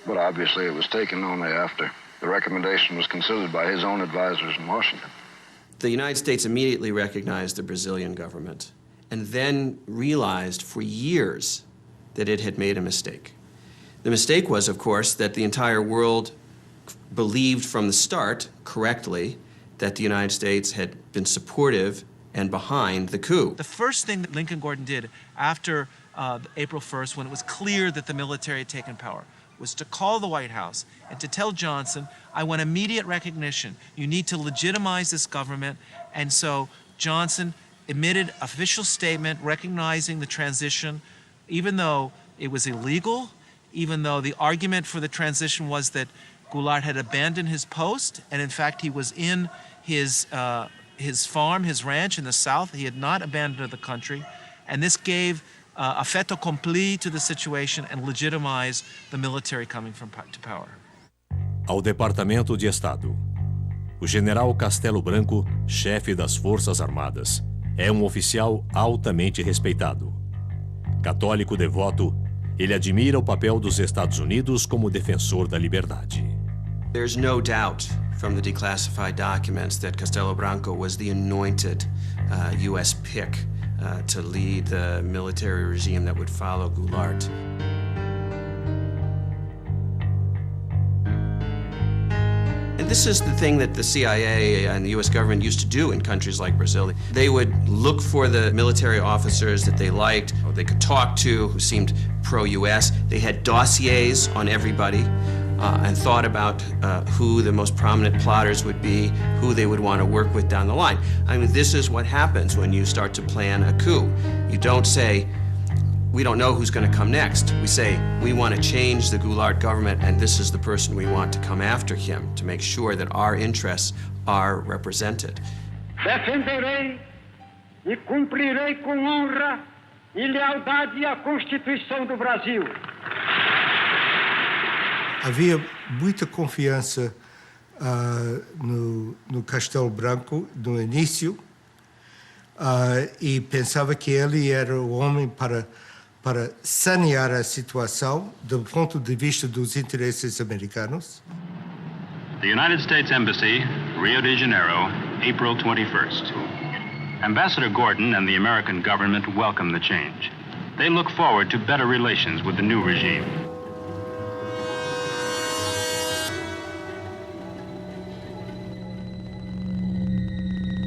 But obviously it was taken only after the recommendation was considered by his own advisors in Washington. The United States immediately recognized the Brazilian government and then realized for years that it had made a mistake. The mistake was, of course, that the entire world believed from the start, correctly, that the United States had been supportive and behind the coup. The first thing that Lincoln Gordon did after April 1st, when it was clear that the military had taken power, was to call the White House and to tell Johnson, I want immediate recognition. You need to legitimize this government. And so Johnson emitted an official statement recognizing the transition, even though it was illegal, even though the argument for the transition was that Goulart had abandoned his post, and in fact he was in his farm, his ranch in the South. He had not abandoned the country, and this gave a fait accompli to the situation and legitimized the military coming to power. Ao Departamento de Estado. O general Castelo Branco, chefe das Forças Armadas, é um oficial altamente respeitado. Católico devoto, ele admira o papel dos Estados Unidos como defensor da liberdade. There's no doubt from the declassified documents that Castelo Branco was the anointed U.S. pick to lead the military regime that would follow Goulart. And this is the thing that the CIA and the U.S. government used to do in countries like Brazil. They would look for the military officers that they liked, or they could talk to, who seemed pro-U.S. They had dossiers on everybody and thought about who the most prominent plotters would be, who they would want to work with down the line. I mean, this is what happens when you start to plan a coup. You don't say, we don't know who's going to come next. We say, we want to change the Goulart government, and this is the person we want to come after him to make sure that our interests are represented. Defenderei e cumprirei com honra e lealdade a Constituição do Brasil. Havia muita confiança no Castelo Branco no início e pensava que ele era o homem para sanear a situação do ponto de vista dos interesses americanos. The United States Embassy, Rio de Janeiro, April 21st. Ambassador Gordon and the American government welcome the change. They look forward to better relations with the new regime.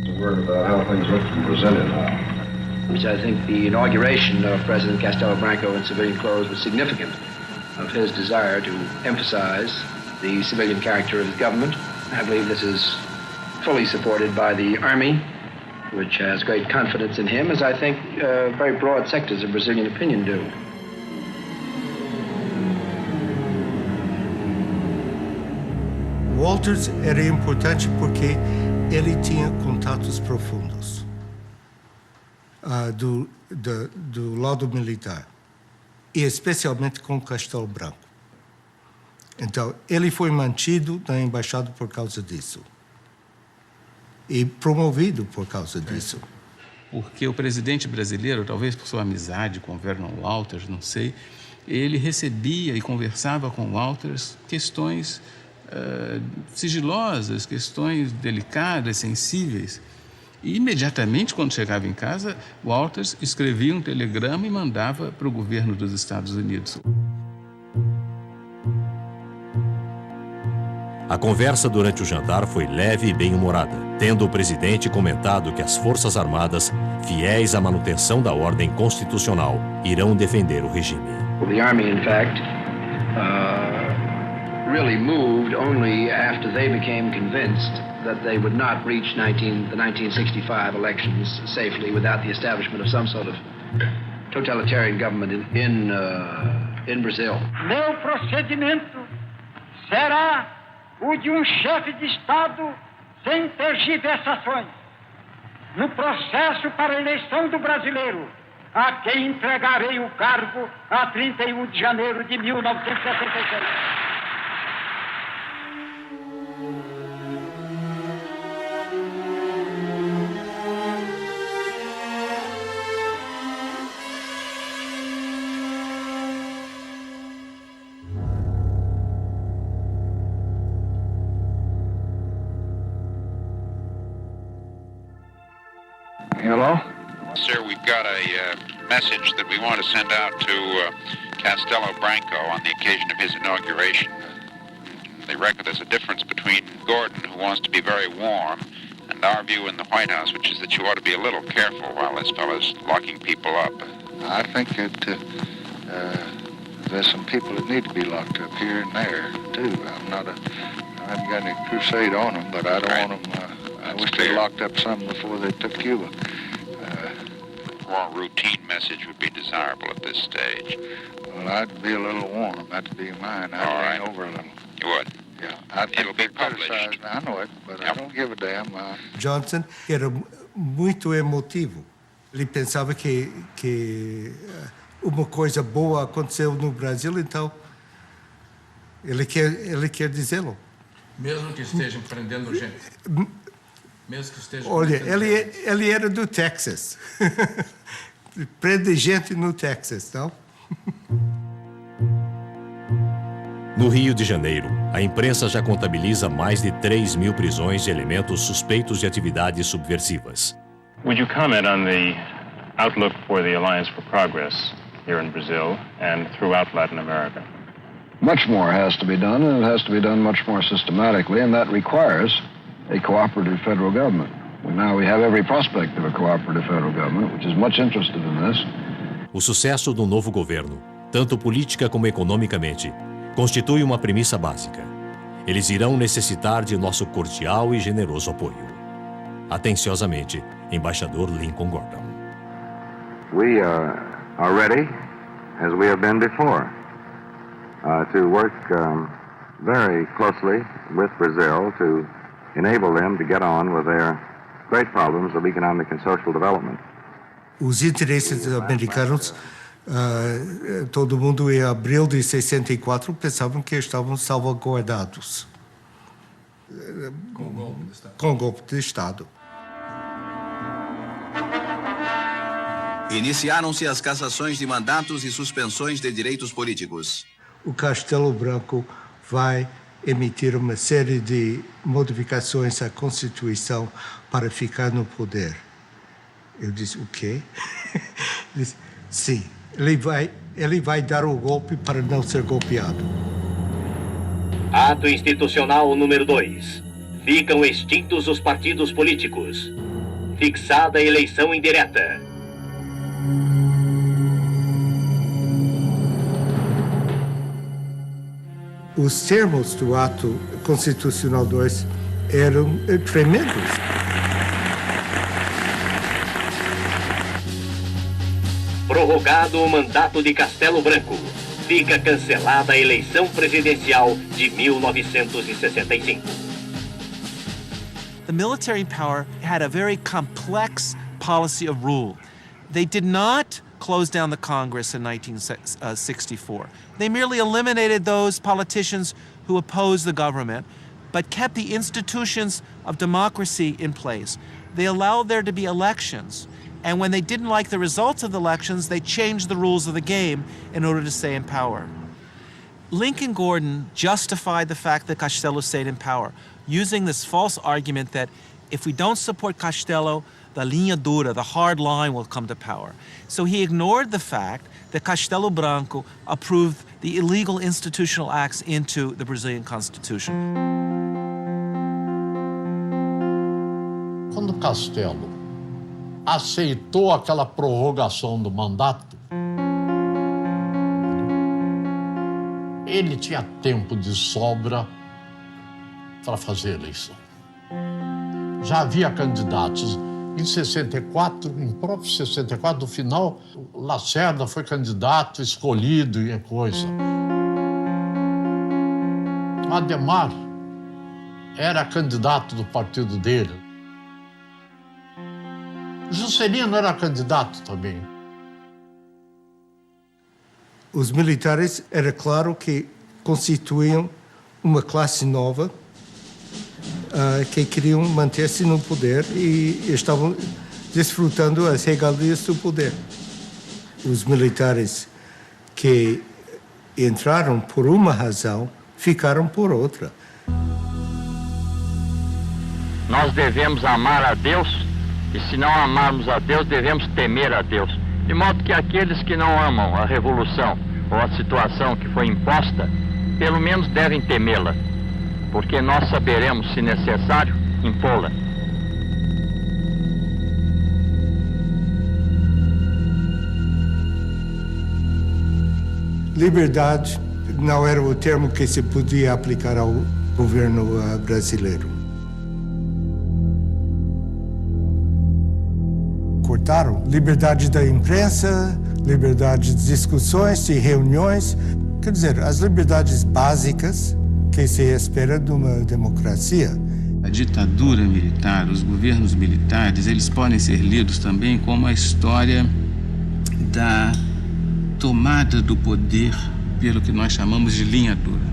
A word about how things look in Brazil now. Which I think the inauguration of President Castelo Branco in civilian clothes was significant of his desire to emphasize the civilian character of his government. I believe this is fully supported by the Army, which has great confidence in him, as I think very broad sectors of Brazilian opinion do. Walters era importante porque ele tinha contatos profundos do lado militar, e especialmente com Castelo Branco. Então, ele foi mantido na embaixada por causa disso. E promovido por causa disso. Porque o presidente brasileiro, talvez por sua amizade com Vernon Walters, não sei, ele recebia e conversava com Walters questões sigilosas, questões delicadas, sensíveis. E imediatamente, quando chegava em casa, Walters escrevia um telegrama e mandava para o governo dos Estados Unidos. A conversa durante o jantar foi leve e bem-humorada, tendo o presidente comentado que as Forças Armadas, fiéis à manutenção da ordem constitucional, irão defender o regime. The Army, in fact, really moved only after they became convinced that they would not reach the 1965 elections safely without the establishment of some sort of totalitarian government in Brazil. Meu procedimento será o de chefe de Estado sem tergiversações. No processo para a eleição do brasileiro, a quem entregarei o cargo a 31 de janeiro de 1966. Hello? Sir, we've got a message that we want to send out to Castelo Branco on the occasion of his inauguration. They reckon there's a difference between Gordon, who wants to be very warm, and our view in the White House, which is that you ought to be a little careful while this fellow's locking people up. I think that there's some people that need to be locked up here and there, too. I haven't got any crusade on them, but I don't want them... I wish they locked up some before they took Cuba. A more routine message would be desirable at this stage. Well, I'd be a little warm. That'd be mine. I'd lean over a little. You would? Yeah. It'll be published. I know it, but I don't give a damn. Johnson era muito emotivo. Ele pensava que uma coisa boa aconteceu no Brasil, então ele quer dizê-lo. Mesmo que estejam prendendo gente. Mesmo que estejam Olha, ele era do Texas. Prende gente no Texas, não? No Rio de Janeiro, a imprensa já contabiliza mais de 3.000 prisões de elementos suspeitos de atividades subversivas. Would you comment on the outlook for the Alliance for Progress here in Brazil and throughout Latin America? Much more has to be done, and it has to be done much more systematically, and that requires a cooperative federal government. Now we have every prospect of a cooperative federal government, which is much interested in this. O sucesso do novo governo, tanto política como economicamente, constitui uma premissa básica. Eles irão necessitar de nosso cordial e generoso apoio. Atenciosamente, Embaixador Lincoln Gordon. We are ready, as we have been before, to work very closely with Brazil to enable them to get on with their great problems of economic and social development. Os interesses americanos, todo mundo em abril de 64 pensavam que estavam salvaguardados com o golpe de Estado. Iniciaram-se as cassações de mandatos e suspensões de direitos políticos. O Castelo Branco vai emitir uma série de modificações à Constituição para ficar no poder. Eu disse, o quê? Disse, sim, ele vai dar o golpe para não ser golpeado. Ato institucional número 2. Ficam extintos os partidos políticos. Fixada a eleição indireta. Os termos do ato constitucional 2 eram tremendos. Prorrogado o mandato de Castelo Branco. Fica cancelada a eleição presidencial de 1965. The military power had a very complex policy of rule. They did not close down the Congress in 1964. They merely eliminated those politicians who opposed the government, but kept the institutions of democracy in place. They allowed there to be elections, and when they didn't like the results of the elections, they changed the rules of the game in order to stay in power. Lincoln Gordon justified the fact that Castelo stayed in power, using this false argument that if we don't support Castelo, the linha dura, the hard line, will come to power. So he ignored the fact that Castelo Branco approved the illegal institutional acts into the Brazilian Constitution. Quando Castelo aceitou aquela prorrogação do mandato, ele tinha tempo de sobra para fazer a eleição. Já havia candidatos. Em 64, em próprio 64, no final, Lacerda foi candidato, escolhido e coisa. Ademar era candidato do partido dele. Juscelino era candidato também. Os militares, era claro que constituíam uma classe nova que queriam manter-se no poder e estavam desfrutando as regalias do poder. Os militares que entraram por uma razão, ficaram por outra. Nós devemos amar a Deus, e se não amarmos a Deus, devemos temer a Deus. De modo que aqueles que não amam a revolução ou a situação que foi imposta, pelo menos devem temê-la, porque nós saberemos, se necessário, impô-la. Liberdade não era o termo que se podia aplicar ao governo brasileiro. Cortaram liberdade da imprensa, liberdade de discussões, de reuniões, quer dizer, as liberdades básicas que se espera de uma democracia. A ditadura militar, os governos militares, eles podem ser lidos também como a história da tomada do poder pelo que nós chamamos de linha dura.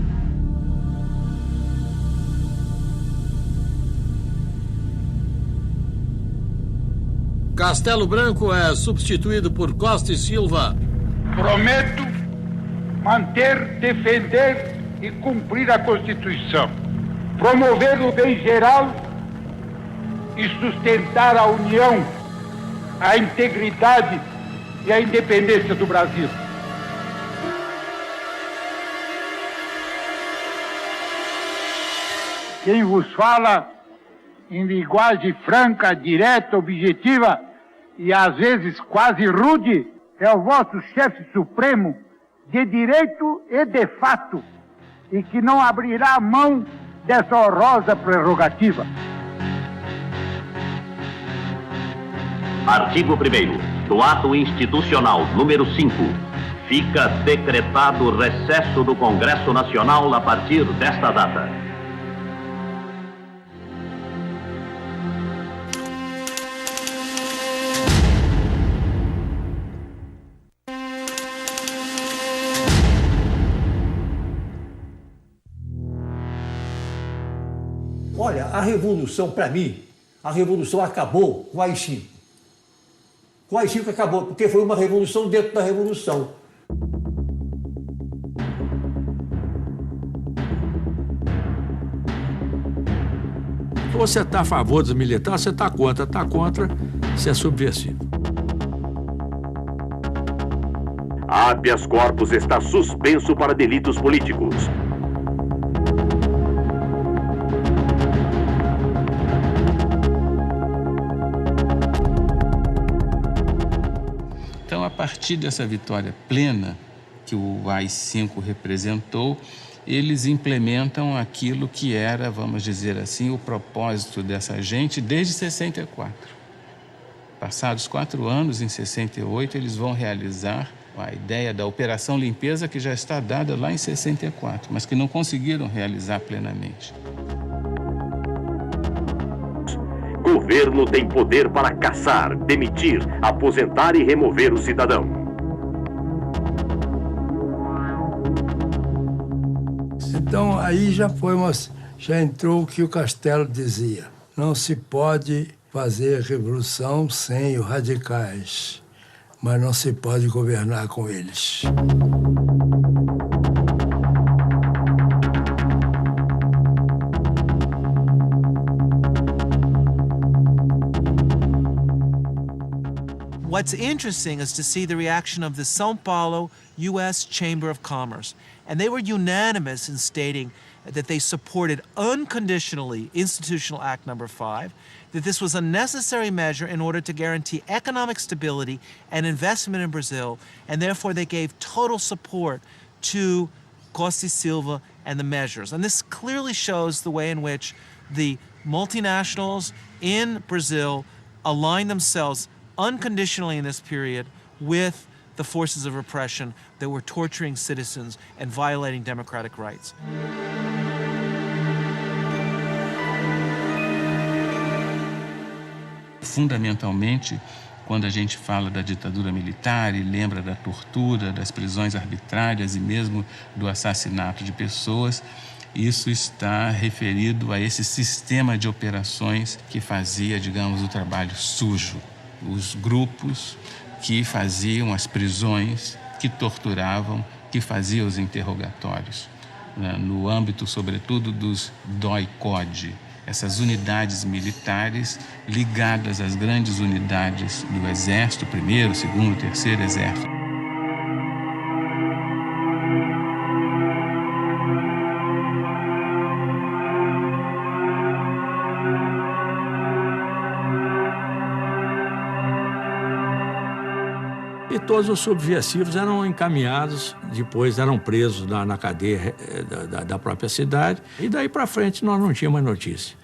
Castelo Branco é substituído por Costa e Silva. Prometo manter, defender e cumprir a Constituição, promover o bem geral e sustentar a união, a integridade e a independência do Brasil. Quem vos fala em linguagem franca, direta, objetiva e às vezes quase rude é o vosso chefe supremo de direito e de fato e que não abrirá mão dessa honrosa prerrogativa. Artigo 1º do Ato Institucional número 5. Fica decretado o recesso do Congresso Nacional a partir desta data. Olha, a revolução, para mim, a revolução acabou com o AI-5. Com o AI-5 acabou, porque foi uma revolução dentro da revolução. Você está a favor dos militares, você está contra, você é subversivo. Habeas corpus está suspenso para delitos políticos. Então, a partir dessa vitória plena que o AI-5 representou, eles implementam aquilo que era, vamos dizer assim, o propósito dessa gente desde 64. Passados 4 anos, em 68, eles vão realizar a ideia da Operação Limpeza, que já está dada lá em 64, mas que não conseguiram realizar plenamente. Governo tem poder para caçar, demitir, aposentar e remover o cidadão. Então aí já entrou o que o Castelo dizia. Não se pode fazer revolução sem os radicais, mas não se pode governar com eles. What's interesting is to see the reaction of the São Paulo U.S. Chamber of Commerce. And they were unanimous in stating that they supported unconditionally Institutional Act No. 5, that this was a necessary measure in order to guarantee economic stability and investment in Brazil, and therefore they gave total support to Costa e Silva and the measures. And this clearly shows the way in which the multinationals in Brazil aligned themselves unconditionally in this period with the forces of repression that were torturing citizens and violating democratic rights. Fundamentalmente, quando a gente fala da ditadura militar e lembra da tortura, das prisões arbitrárias e mesmo do assassinato de pessoas, isso está referido a esse sistema de operações que fazia, digamos, o trabalho sujo. Os grupos que faziam as prisões, que torturavam, que faziam os interrogatórios, né, no âmbito, sobretudo, dos DOI-CODE, essas unidades militares ligadas às grandes unidades do Exército, 1º, 2º, 3º Exército. E todos os subversivos eram encaminhados, depois eram presos na cadeia da própria cidade, e daí para frente nós não tínhamos mais notícia.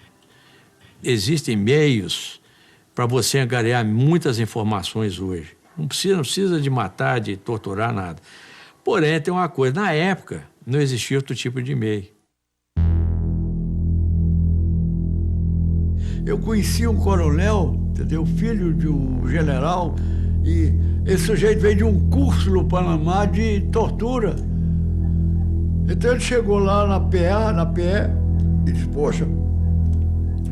Existem meios para você angariar muitas informações hoje. Não precisa de matar, de torturar, nada. Porém, tem uma coisa, na época não existia outro tipo de meio. Eu conheci um coronel, entendeu? Filho de um general, e esse sujeito veio de um curso no Panamá de tortura. Então ele chegou lá na PE, e disse, poxa,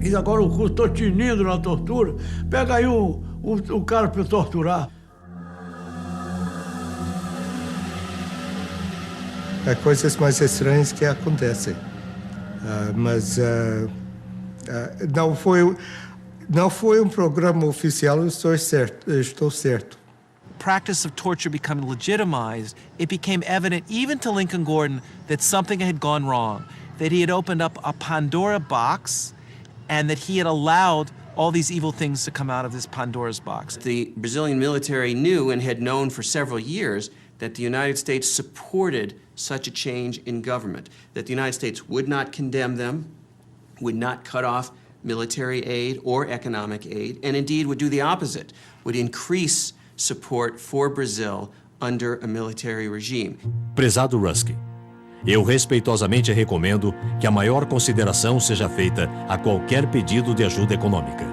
fiz agora um curso, estou tinindo na tortura, pega aí um cara para torturar. Há coisas mais estranhas que acontecem, mas não foi um programa oficial, estou certo. Practice of torture becoming legitimized, it became evident even to Lincoln Gordon that something had gone wrong, that he had opened up a Pandora box and that he had allowed all these evil things to come out of this Pandora's box. The Brazilian military knew and had known for several years that the United States supported such a change in government, that the United States would not condemn them, would not cut off military aid or economic aid, and indeed would do the opposite, would increase support for Brazil under a military regime. Prezado Rusk, eu respeitosamente recomendo que a maior consideração seja feita a qualquer pedido de ajuda econômica.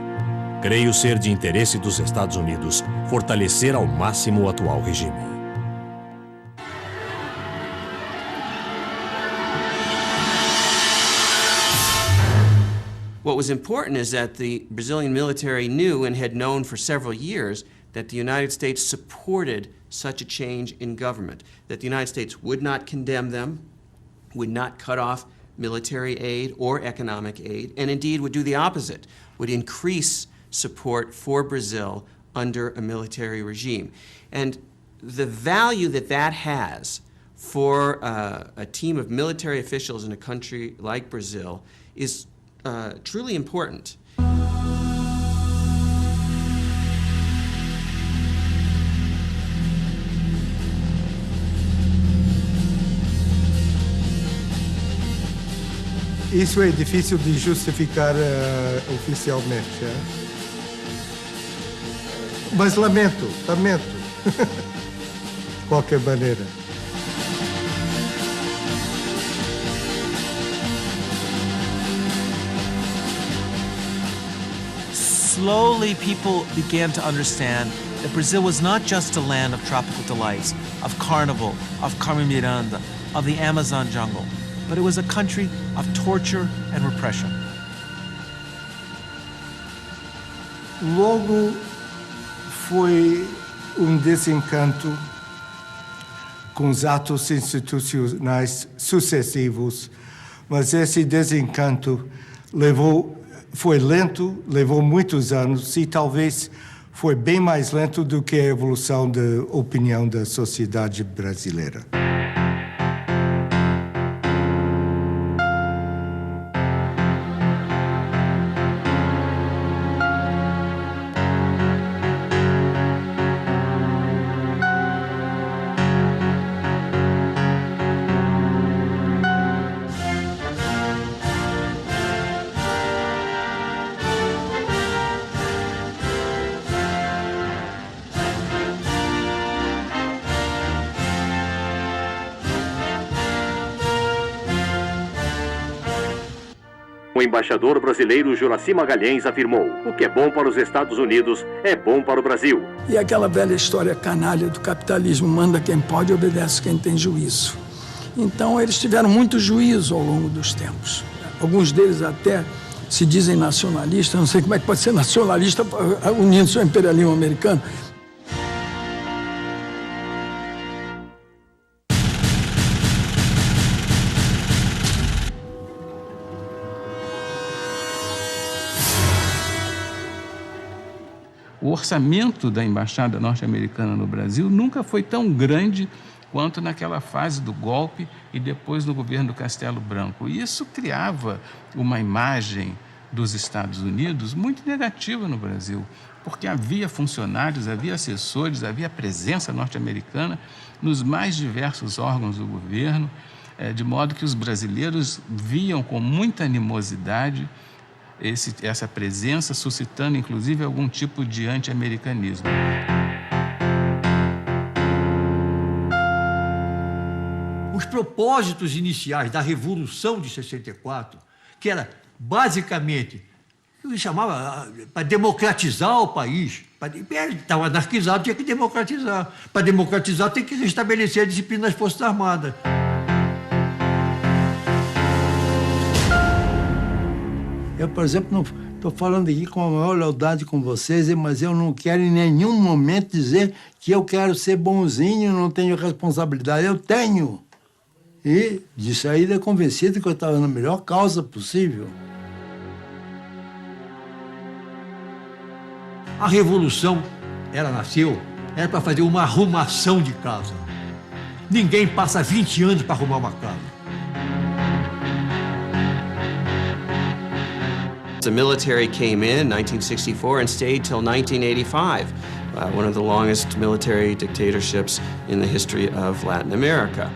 Creio ser de interesse dos Estados Unidos fortalecer ao máximo o atual regime. What was important is that the Brazilian military knew and had known for several years that the United States supported such a change in government, that the United States would not condemn them, would not cut off military aid or economic aid, and indeed would do the opposite, would increase support for Brazil under a military regime. And the value that that has for a team of military officials in a country like Brazil is truly important. Isso é difícil de justificar oficialmente. Mas lamento. De qualquer maneira. Slowly, people began to understand that Brazil was not just a land of tropical delights, of carnival, of Carmen Miranda, of the Amazon jungle, but it was a country of torture and repression. Logo foi desencanto com os atos institucionais sucessivos, mas esse desencanto foi lento, levou muitos anos e talvez foi bem mais lento do que a evolução da opinião da sociedade brasileira. O embaixador brasileiro Juracy Magalhães afirmou: o que é bom para os Estados Unidos é bom para o Brasil. E aquela velha história canalha do capitalismo, manda quem pode e obedece quem tem juízo. Então eles tiveram muito juízo ao longo dos tempos. Alguns deles até se dizem nacionalistas, não sei como é que pode ser nacionalista unindo-se ao imperialismo americano. O orçamento da Embaixada norte-americana no Brasil nunca foi tão grande quanto naquela fase do golpe e depois no governo do Castelo Branco. E isso criava uma imagem dos Estados Unidos muito negativa no Brasil, porque havia funcionários, havia assessores, havia presença norte-americana nos mais diversos órgãos do governo, de modo que os brasileiros viam com muita animosidade essa presença, suscitando inclusive algum tipo de anti-americanismo. Os propósitos iniciais da Revolução de 64, que era basicamente, eu chamava para democratizar o país, estava anarquizado, tinha que democratizar. Para democratizar tem que restabelecer a disciplina das Forças Armadas. Eu, por exemplo, não estou falando aqui com a maior lealdade com vocês, mas eu não quero em nenhum momento dizer que eu quero ser bonzinho, não tenho responsabilidade. Eu tenho. E de saída convencido que eu estava na melhor causa possível. A Revolução, ela nasceu, era para fazer uma arrumação de casa. Ninguém passa 20 anos para arrumar uma casa. The military came in 1964 and stayed till 1985, one of the longest military dictatorships in the history of Latin America.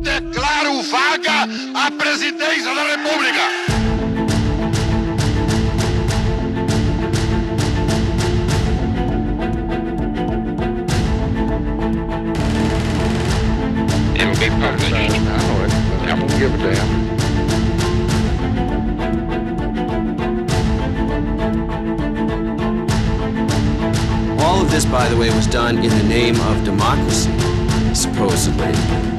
Declaro vaga a presidência da República. It'll be published. I know it, but I won't give a damn. All of this, by the way, was done in the name of democracy, supposedly.